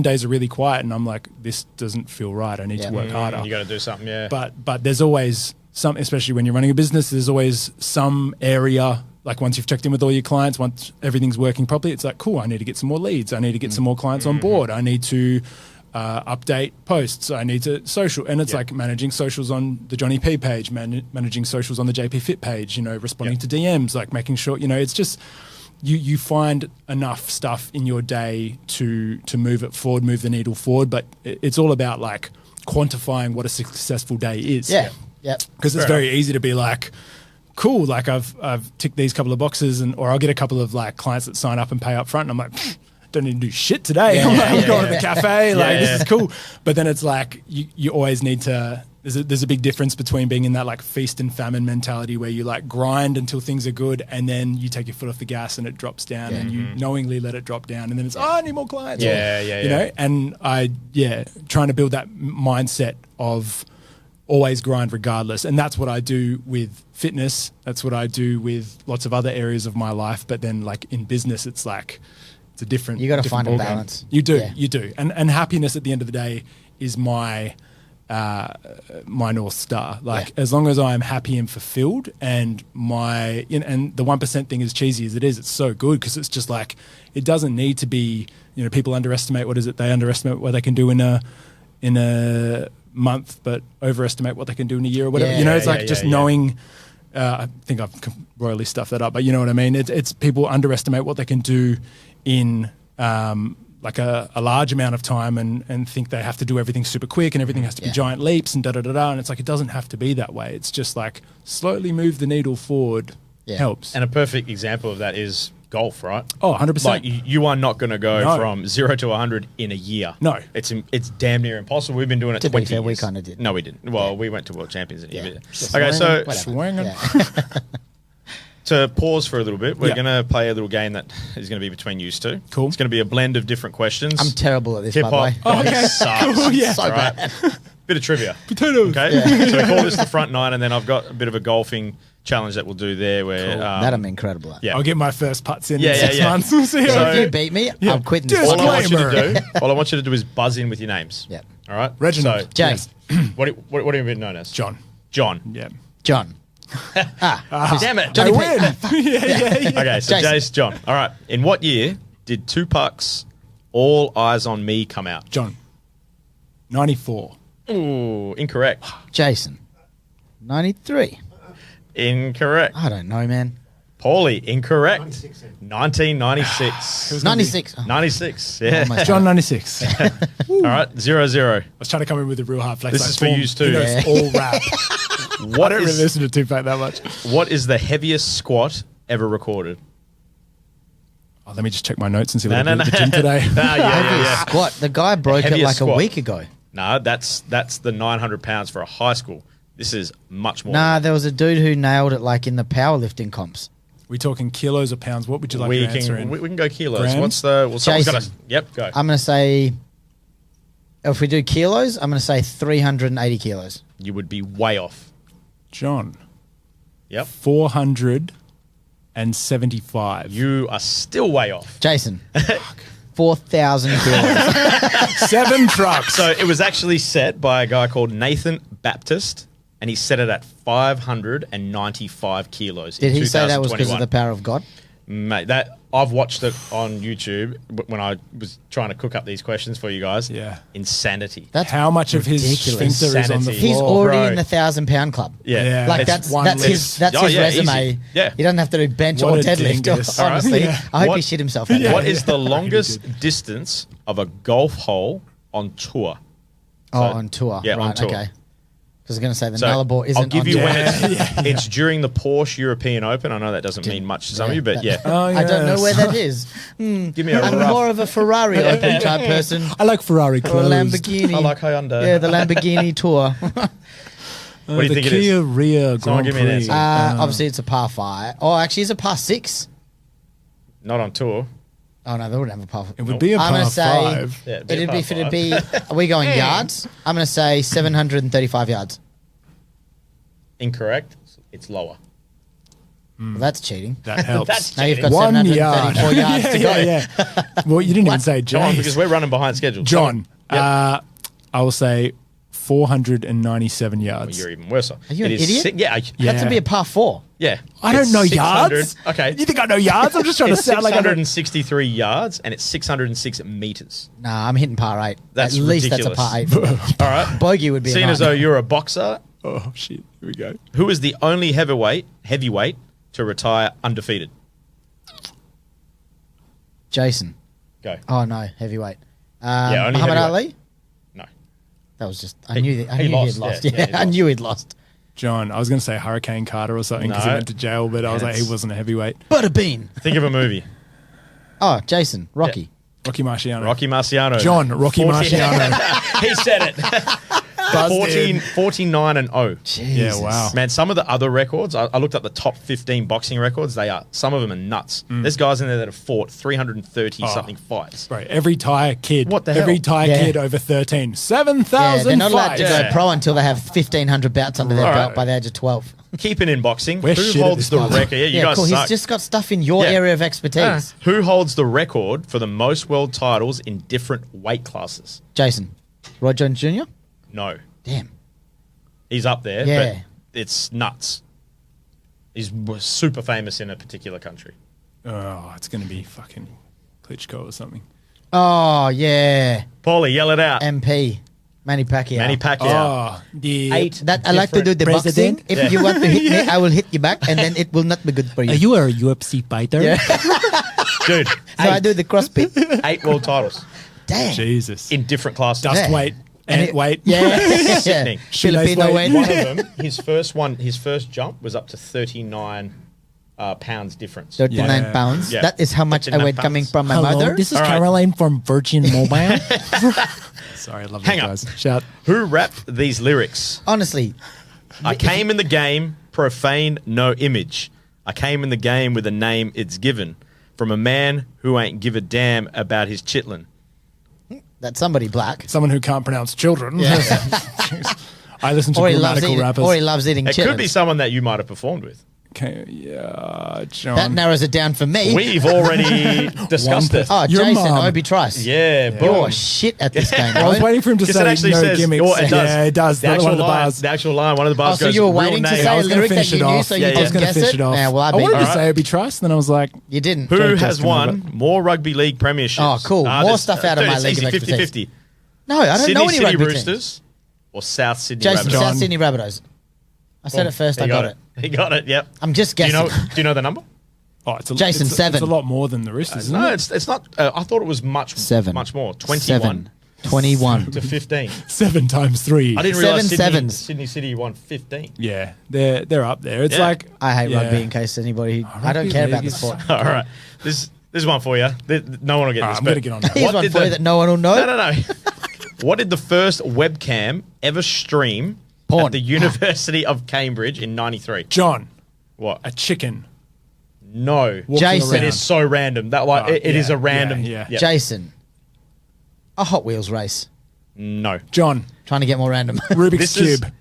days are really quiet and I'm like, this doesn't feel right. I need to work harder. You got to do something, But there's always something, especially when you're running a business, there's always some area, like once you've checked in with all your clients, once everything's working properly, it's like, cool, I need to get some more leads. I need to get some more clients on board. I need to update posts. I need to social. And it's like managing socials on the Johniepee page, managing socials on the JPFIT page, responding to DMs, like making sure, it's just, you find enough stuff in your day to move it forward, move the needle forward. But it's all about like quantifying what a successful day is. Yeah. Because it's very easy to be like, cool, like I've ticked these couple of boxes or I'll get a couple of like clients that sign up and pay up front and I'm like, don't need to do shit today. I'm going to the cafe. This is cool. But then it's like you always need to. There's a big difference between being in that like feast and famine mentality where you like grind until things are good and then you take your foot off the gas and it drops down and you knowingly let it drop down and then it's I need more clients. And trying to build that mindset of always grind regardless. And that's what I do with fitness. That's what I do with lots of other areas of my life. But then like in business, it's like. It's a different. You got to find a ballgame. balance. You do, and happiness at the end of the day is my North Star. Like as long as I'm happy and fulfilled, and and the 1% thing, as cheesy as it is, it's so good because it's just like it doesn't need to be. People underestimate they underestimate what they can do in a month, but overestimate what they can do in a year or whatever. It's knowing. I think I've royally stuffed that up, but you know what I mean. It's people underestimate what they can do in like a large amount of time and think they have to do everything super quick and everything has to be giant leaps and da-da-da-da. And it's like, it doesn't have to be that way. It's just like slowly move the needle forward helps. And a perfect example of that is golf, right? Oh, 100%. Like you are not going to go from 0 to 100 in a year. No. It's damn near impossible. We've been doing it 20 years. We kind of did. No, we didn't. Well, we went to World Champions in a year. Okay, so swinging. to pause for a little bit, we're going to play a little game that is going to be between you two. Cool. It's going to be a blend of different questions. I'm terrible at this, by the Hip-hop. way. Oh, okay. Sucks. Cool, yeah. So bad. Bit of trivia. Potatoes. Okay. So we call this the front nine, and then I've got a bit of a golfing challenge that we'll do there where That I'm incredible at. yeah. I'll get my first putts in Yeah, 6 yeah. months. We'll see So how if you beat me, I'm quitting this. Just all I want you Disclaimer. to do, all I want you to do is buzz in with your names. Yep. All right. Reginald. So, Jase. what are you known as? John. John. Yeah. John. Damn it. I Johnniepee. win. yeah. Okay, so Jason. Jase, John. All right. In what year did Tupac's "All Eyes on Me" come out? John. 94. Ooh, incorrect. Jason. 93. Incorrect. I don't know, man. Paulie, incorrect. 1996. 96. Oh, 96. Yeah. almost. John 96. All right. 0-0. I was trying to come in with a real hard flex. This like is for Storm. yous too. He knows all rap. What I don't really is listen to Tupac that much. what is the heaviest squat ever recorded? Oh, let me just check my notes and see what No, I no, did at the no. gym today. Yeah. Squat. The guy broke it Heaviest like squat. a week ago. No, that's the 900 pounds for a high school. This is much more. Nah, there was a dude who nailed it like in the powerlifting comps. We talking kilos or pounds? What would you like we to answer can in? we can go kilos. Grams? What's the? Well, someone's got to. Jason. Yep, go. I'm going to say, if we do kilos, I'm going to say 380 kilos. You would be way off. John. Yep. 475. You are still way off. Jason. 4,000 kilos. 7 trucks. So it was actually set by a guy called Nathan Baptist, and he set it at 595 kilos. Did in he say that was because of 2021. the power of God? Mate, that I've watched it on YouTube when I was trying to cook up these questions for you guys. Yeah. Insanity. That's How much of his ridiculous. sphincter is on the Insanity. He's floor? already Bro. in the 1,000-pound club. Yeah. Like It's that's one that's lift. his that's Oh, his yeah, resume. easy. Yeah. He doesn't have to do bench What or a deadlift. dingus. Honestly, Yeah. I hope What- he shit himself. That What day. is the longest distance of a golf hole on tour? on tour? Yeah, right, on tour. Okay. Because I was going to say the So, Nullarbor isn't I'll give on you tour. when it's during the Porsche European Open. I know that doesn't mean much to some of you, but yeah. Oh, I don't know yes. where that is. Give me a I'm rough. more of a Ferrari Open type person. I like Ferrari Or a clothes. Lamborghini. I like Hyundai. Yeah, the Lamborghini Tour. What do you the think it Kia is? Rio Someone Grand give me an Prix. answer. Obviously, it's a par 5. Oh, actually, it's a par 6. Not on tour. Oh, no, they wouldn't have a par 5. It would be a I'm par going to say, 5. Yeah, it'd be a it'd par be, if it'd five. be, are we going yards? I'm going to say 735 yards. Incorrect. It's lower. Well, that's cheating. That helps. That's Now you've got 1 yard. 734 yards to go. yeah. Well, you didn't even say Come on, Jase. because we're running behind schedule. John. Yep. I will say 497 yards. Well, you're even worse. Are you It an is idiot? Yeah. Yeah. That's to be a par 4. Yeah. I don't It's know 600 yards. Okay. You think I know yards? I'm just trying to It's sound like I know. 663 yards and it's 606 meters. Nah, I'm hitting par 8. That's At least ridiculous. that's a par 8. All right. Bogey would be Seeing a as though 9. you're a boxer, Oh, shit. Here we go. who is the only heavyweight to retire undefeated? Jason. Go. Oh, no, heavyweight. Yeah, only Muhammad heavyweight. Ali? No. That was just, I knew he he'd lost, lost. yeah, Yeah, he I lost. knew he'd lost. John, I was going to say Hurricane Carter or something because he No. went to jail, but I was like, he wasn't a heavyweight. Butter bean. Think of a movie. Oh, Jason. Rocky. Rocky Marciano. Rocky Marciano. John, Rocky 40 Marciano. He said it. 49 and 0. Yeah, wow. Man, some of the other records, I looked up the top 15 boxing records. Some of them are nuts. There's guys in there that have fought 330 something fights. Right, every Thai kid. What the Every hell? Thai Yeah. kid over 13. Yeah, 7,000 they're not allowed fights. to go Yeah. pro until they have 1,500 bouts under their All belt right. by the age of 12. Keeping in boxing, We're who shit at holds this the part. record? Yeah, you guys cool. suck. He's just got stuff in your Yeah. area of expertise. Who holds the record for the most world titles in different weight classes? Jason. Roy Jones Jr.? No. Damn. He's up there, Yeah. but it's nuts. He's super famous in a particular country. Oh, it's going to be fucking Klitschko or something. Oh, yeah. Paulie, yell it out. MP. Manny Pacquiao. Manny Pacquiao. Oh, the 8 That I like to do the President? boxing. If you want to hit me, I will hit you back, and then it will not be good for you. Are you a UFC fighter? Yeah. Dude, So I do the CrossFit. 8 world titles Damn. Jesus. in different classes. Dust Yeah. weight, And ant it- weight. Yeah. Sickening. Filipino weight. One of them, his first jump was up to 39 pounds difference. 39 Yeah. pounds. Yeah. That is how much I 39 weigh coming pounds. from my Hello, mother. this is All right. Caroline from Virgin Mobile. Sorry, I love Hang you up. guys. Shout. Who rapped these lyrics? Honestly, I came in the game, profane, no image. I came in the game with a name it's given from a man who ain't give a damn about his chitlin. that's somebody black. Someone who can't pronounce children. Jeez. I listen to Or he loves grammatical eating. rappers. Or he loves eating It chitlins. could be someone that you might have performed with. Okay, yeah, John. That narrows it down for me. We've already discussed it. Oh, Your Jason, mum. Obie Trice. Yeah, boom. You're shit at this game, I was bro. waiting for him to Because say it actually no says, gimmicks. oh, it does. Yeah, it does. The One actual of the line, bars. the actual line, one of the bars Oh, so goes, you were real waiting to name. say I a was gonna lyric that finish you it knew off. so Yeah, you yeah. I was didn't going to guess finish it? it off. Yeah, well, I I beat wanted you. to say Obie Trice, then I was like, You didn't. Who Don't has test me, won but- more rugby league premierships? Oh, cool. More there's- stuff out of dude, my it's league of easy, expertise. 50-50. No, I don't Sydney know any City rugby Roosters teams. or South Sydney Jason, Rabbitohs? South Sydney Rabbitohs. I said it first. He I got it. He got it. Yep. I'm just Do you guessing. know? Do you know the number? oh, it's a, Jason, it's, 7. It's a lot more than the Roosters, isn't No, it? it's not. I thought it was much 7. much more. 21 7. 21. to 15. 7 times 3. I didn't Seven realize sevens. Sydney City won 15. Yeah, they're up there. It's Yeah. like I hate yeah. rugby in case anybody. I don't rugby care league about the is- sport. All right, this is one for you. No one will get All right, this. I'm but going to get on that. Here's What one did for you that no one will know. No. What did the first webcam ever stream Porn. at the University of Cambridge in '93? John, What? a chicken. No. Walking Jason. It is so random. That like Oh, it is yeah, a random. yeah. Jason. A Hot Wheels race. No. John, Trying to get more random. Rubik's This is- Cube.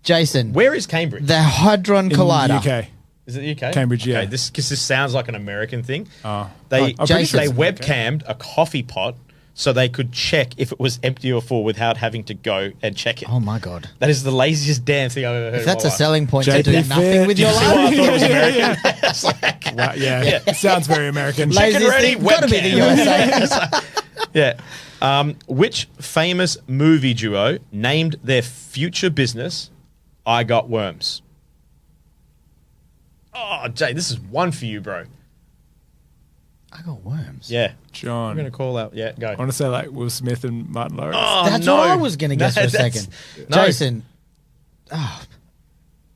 Jason. Where is Cambridge? The Hadron In Collider. the UK. Is it the UK? Cambridge, yeah. Okay, because this sounds like an American thing. They I'm pretty sure they it's okay. webcammed a coffee pot so they could check if it was empty or full without having to go and check it. Oh my god. That is the laziest damn thing I've ever heard. If that's a in my life. selling point to do JPFIT. nothing with your See why I life. thought it was American? Yeah. It's like, Wow, yeah. It sounds very American. Laziest ready, thing, gotta be the webcam. USA. yeah. Which famous movie duo named their future business I Got Worms? Oh, Jay, this is one for you, bro. I got worms. Yeah. John. I'm going to call out. Yeah, go. I want to say like Will Smith and Martin Lawrence. Oh, That's no. what I was going to guess No, for a that's- second. no. Jason. Oh,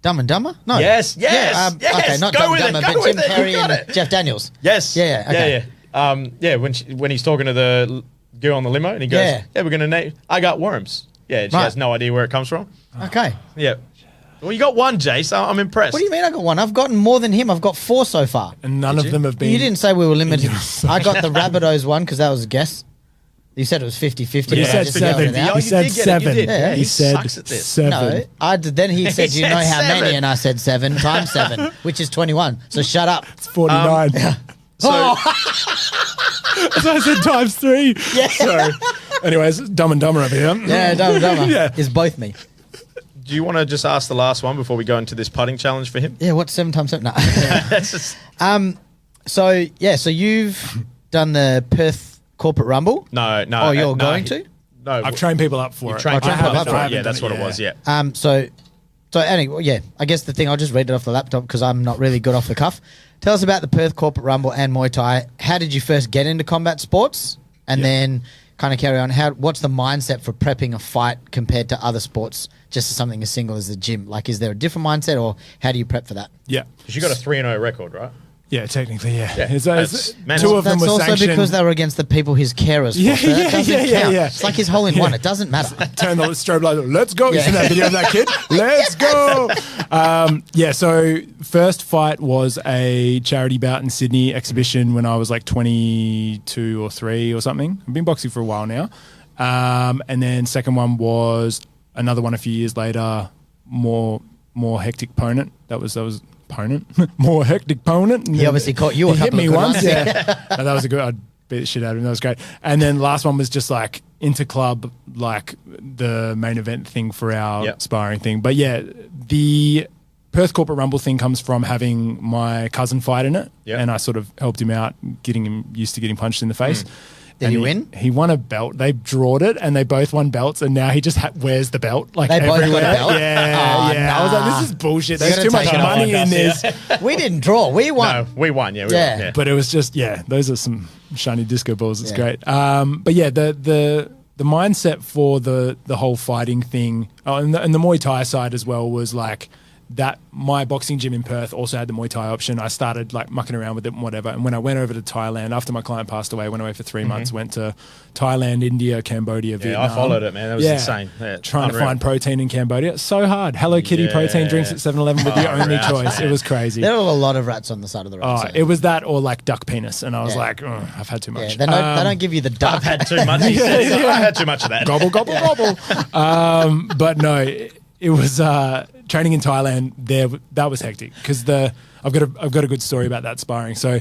Dumb and Dumber? No. Yes, yes, Yeah, yes. Okay, not Go Dumb with and it, Dumber, go but Jim with it. You Carrey got and it. Jeff Daniels. Yes. Yeah, okay. Yeah. When he's talking to the girl on the limo and he goes, Yeah. "Yeah, we're gonna name. I got worms." Yeah, and she Right. has no idea where it comes from. Okay. Yeah. Well, you got one, Jase. I'm impressed. What do you mean I got one? I've gotten more than him. I've got 4 so far. And none of them have been. You didn't say we were limited. Yes. I got the Rabbitohs one because that was a guess. You said it was 50-50. But he so I said just 7. yelled it out. Oh, He you said did get it, you 7. did. Yeah. He He said sucks at this. 7. No, then he said, He you know said how 7. many? And I said 7 times 7, which is 21. So shut up. It's 49. So, So I said times 3. Yeah. Sorry. Anyways, Dumb and Dumber over here. Yeah, Dumb and Dumber Yeah. is both me. do you want to just ask the last one before we go into this putting challenge for him? Yeah, what's 7 times 7? No. That's just, So you've done the Perth Corporate Rumble. no. Oh, you're no, going to? No, I've trained people up for you it. trained trained people people up up for for it. it. Yeah, that's what it was. Yeah. So anyway, yeah, I guess the thing, I'll just read it off the laptop because I'm not really good off the cuff. Tell us about the Perth Corporate Rumble and Muay Thai. How did you first get into combat sports? And then kind of carry on. What's the mindset for prepping a fight compared to other sports, just as something as single as the gym? Like, is there a different mindset or how do you prep for that? Yeah. Because you got a 3-0 record, right? Yeah, technically, yeah. Yeah, It's- that's mental. two of them That's were also sanctioned. because they were against the people his carers for. Yeah, So that yeah, doesn't yeah, count. yeah. It's like his hole in one. It doesn't matter. Turn the strobe light. Let's go. You Yeah. seen that video of that kid? Let's go. So first fight was a charity bout in Sydney exhibition when I was like 22 or 3 or something. I've been boxing for a while now. And then second one was another one a few years later, more hectic opponent. That was opponent. More hectic opponent. He obviously caught you a He hit couple me of good once. ones. Yeah. No, that was a good. I beat the shit out of him. That was great. And then last one was just like interclub, like the main event thing for our sparring thing. But yeah, the Perth Corporate Rumble thing comes from having my cousin fight in it, and I sort of helped him out, getting him used to getting punched in the face. Did he win? He won a belt. They drawed it, and they both won belts, and now he just wears the belt. Like they both everywhere. got a belt? Yeah, yeah. Nah. I was like, this is bullshit. There's too much take it money in this. We didn't draw. We won. No, we won. Yeah, we won. Yeah. But it was just, those are some shiny disco balls. It's great. But yeah, the mindset for the whole fighting thing, and the Muay Thai side as well was like, that my boxing gym in Perth also had the Muay Thai option. I started like mucking around with it and whatever. And when I went over to Thailand, after my client passed away, I went away for 3 months, went to Thailand, India, Cambodia, Vietnam. I followed it, man. That was insane. Yeah, trying to find protein in Cambodia. So hard. Hello Kitty protein drinks at 7-Eleven were the only choice. Man. It was crazy. There were a lot of rats on the side of the road. So. It was that or like duck penis. And I was like, I've had too much. They don't give you the duck. I've had too much. I've had too much of that. Gobble, gobble, gobble. But no, it was... training in Thailand, that was hectic because I've got a good story about that sparring. So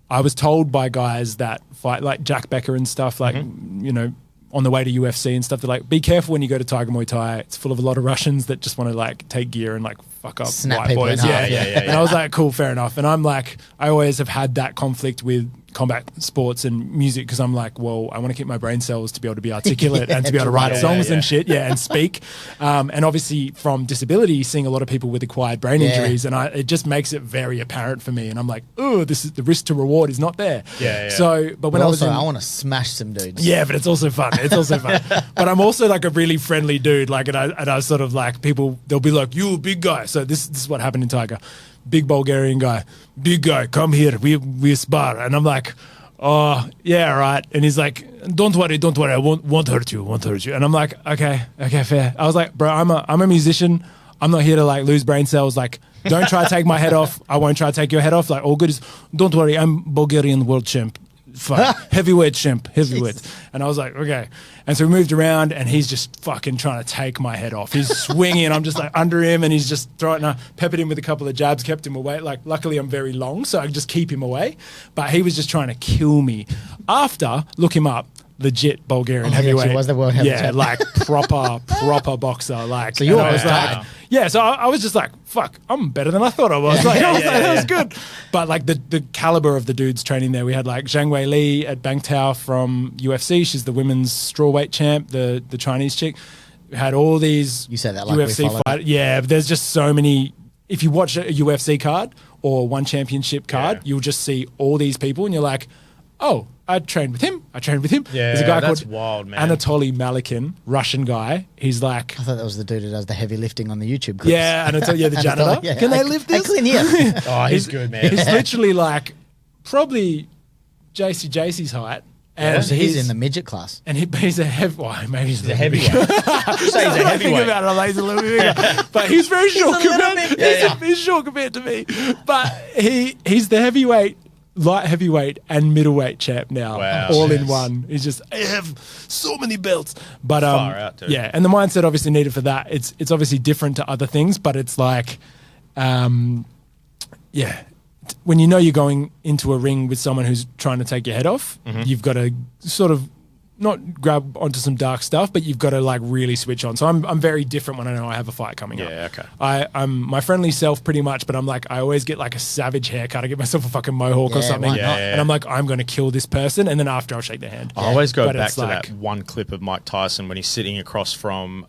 I was told by guys that fight like Jack Becker and stuff, like you know, on the way to UFC and stuff. They're like, be careful when you go to Tiger Muay Thai. It's full of a lot of Russians that just want to like take gear and like fuck up Snap white boys. Yeah. And I was like, cool, fair enough. And I'm like, I always have had that conflict with combat sports and music because I'm like, well, I want to keep my brain cells to be able to be articulate and to be able to write songs and shit, and speak. And obviously from disability, seeing a lot of people with acquired brain injuries, and it just makes it very apparent for me. And I'm like, oh, this is the risk to reward is not there. So, but when I want to smash some dudes. Yeah, but it's also fun. It's also fun. But I'm also like a really friendly dude. Like, and I sort of like people. They'll be like, you a big guy. So this is what happened in Tiger. Big Bulgarian guy, big guy, come here, we spar. And I'm like, oh, yeah, right. And he's like, don't worry, I won't hurt you. And I'm like, okay, fair. I was like, bro, I'm a musician. I'm not here to like lose brain cells. Like, don't try to take my head off. I won't try to take your head off. Like, all good. Don't worry, I'm Bulgarian world champ. Fine. Heavyweight champ, heavyweight. And I was like, okay. And so we moved around and he's just fucking trying to take my head off. He's swinging and I'm just like under him and he's just throwing, and I peppered him with a couple of jabs, kept him away. Like, luckily I'm very long, so I could just keep him away. But he was just trying to kill me. After, look him up, legit Bulgarian heavyweight. He was the world heavyweight. Yeah, like proper boxer. Like, so you I was like, yeah, so I was just like, fuck, I'm better than I thought I was. Like, that was good. But like the caliber of the dudes training there, we had like Zhang Wei Li at Bang Tao from UFC. She's the women's strawweight champ, the Chinese chick. We had all these you said that like UFC fighters. Yeah, but there's just so many. If you watch a UFC card or one championship card, you'll just see all these people and you're like, oh, I trained with him. Yeah, there's a guy called wild, man. Anatoly Malikin, Russian guy. He's like, I thought that was the dude who does the heavy lifting on the YouTube clips. Yeah, the janitor. Yeah. Can they lift this? I clean here. Oh, he's good, man. He's literally like probably Jase's height. And so he's in the midget class. And he's a heavy. Well, maybe he's a heavyweight. You say he's a heavyweight. Think about it, I'm like, he's a little bit bigger, but he's very short he's short compared to me. But he's the heavyweight, light heavyweight and middleweight champ now, all in one. He's just, I have so many belts. But far out, dude. Yeah, and the mindset obviously needed for that. It's obviously different to other things, but it's like, when you know you're going into a ring with someone who's trying to take your head off, you've got to sort of not grab onto some dark stuff, but you've got to like really switch on. So I'm very different when I know I have a fight coming up. Yeah, okay. I'm my friendly self pretty much, but I'm like, I always get like a savage haircut. I get myself a fucking mohawk or something. And I'm like, I'm going to kill this person. And then after I'll shake their hand. I always go back to that one clip of Mike Tyson when he's sitting across from,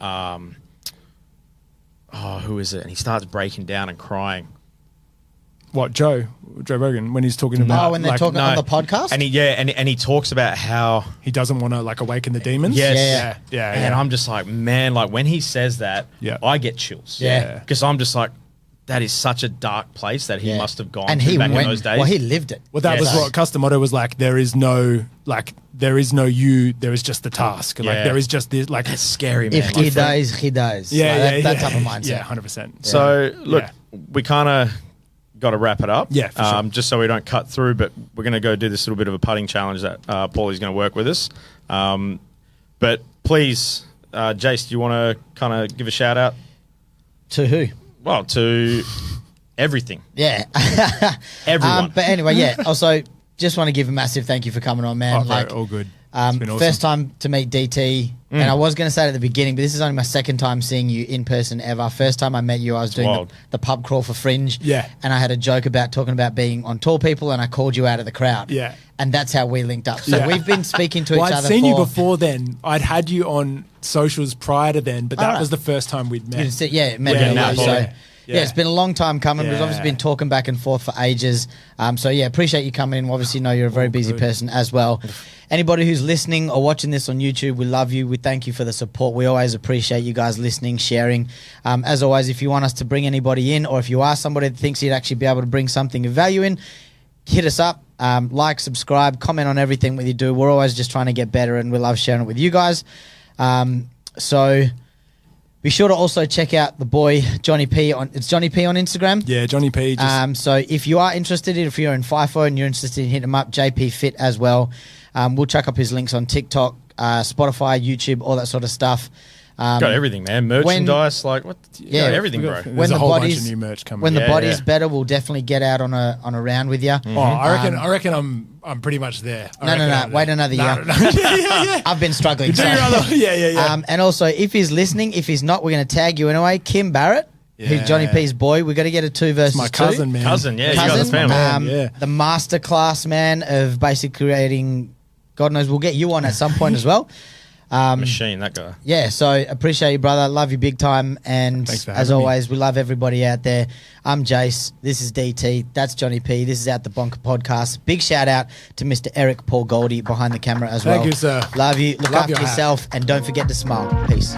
who is it? And he starts breaking down and crying. What, Joe Rogan, when he's talking about... Oh, when they're talking on the podcast? And he talks about how... He doesn't want to, like, awaken the demons? Yes. Yeah. And I'm just like, man, like, when he says that, I get chills. Yeah. Because I'm just like, that is such a dark place that he must have gone and to back in those days. Well, he lived it. Well, that was what Customoto was like, there is no you, there is just the task. Like, there is just this, like... That's scary, man. If he dies, he dies. Yeah, that type of mindset. Yeah, 100%. So, look, we kind of... got to wrap it up. Yeah, for sure. Just so we don't cut through, but we're going to go do this little bit of a putting challenge that Paulie's going to work with us. But please, Jase, do you want to kind of give a shout out? To who? Well, to everything. Yeah. Everyone. But anyway, also, just want to give a massive thank you for coming on, man. All good. awesome. First time to meet DT, and I was going to say it at the beginning, but this is only my second time seeing you in person ever. First time I met you, I was doing the pub crawl for Fringe, and I had a joke about talking about being on Tall People, and I called you out of the crowd, and that's how we linked up. So we've been speaking to each other. I'd seen you before then. I'd had you on socials prior to then, but that was the first time we'd met. Yeah, it's been a long time coming. We've obviously been talking back and forth for ages. So, appreciate you coming in. Obviously, know you're a very busy person as well. Anybody who's listening or watching this on YouTube, we love you. We thank you for the support. We always appreciate you guys listening, sharing. As always, if you want us to bring anybody in, or if you are somebody that thinks you'd actually be able to bring something of value in, hit us up. Like, subscribe, comment on everything that you do. We're always just trying to get better, and we love sharing it with you guys. So... be sure to also check out the boy Johniepee it's Johniepee on Instagram. Yeah, Johniepee. So if you are interested, if you're in FIFO and you're interested in hitting him up, JPFIT as well. We'll chuck up his links on TikTok, Spotify, YouTube, all that sort of stuff. Got everything, man. Merchandise, everything, bro. There's a whole bunch of new merch coming. When the body's better, we'll definitely get out on a round with you. Mm-hmm. I reckon I'm pretty much there. No. Wait another year. Yeah. I've been struggling. And also, if he's listening, if he's not, we're going to tag you anyway. Kim Barrett, who's Johniepee's boy. We've got to get a 2 versus 2. My cousin, man. Cousin, you got the family. The masterclass, man, of basically creating, God knows, we'll get you on at some point as well. Machine, that guy. Yeah, so appreciate you, brother. Love you big time. And as always, we love everybody out there. I'm Jase. This is DT. That's Johniepee. This is Out the Bonker Podcast. Big shout out to Mr. Eric Paul Goldie behind the camera as well. Thank you, sir. Love you. Look after yourself. And don't forget to smile. Peace.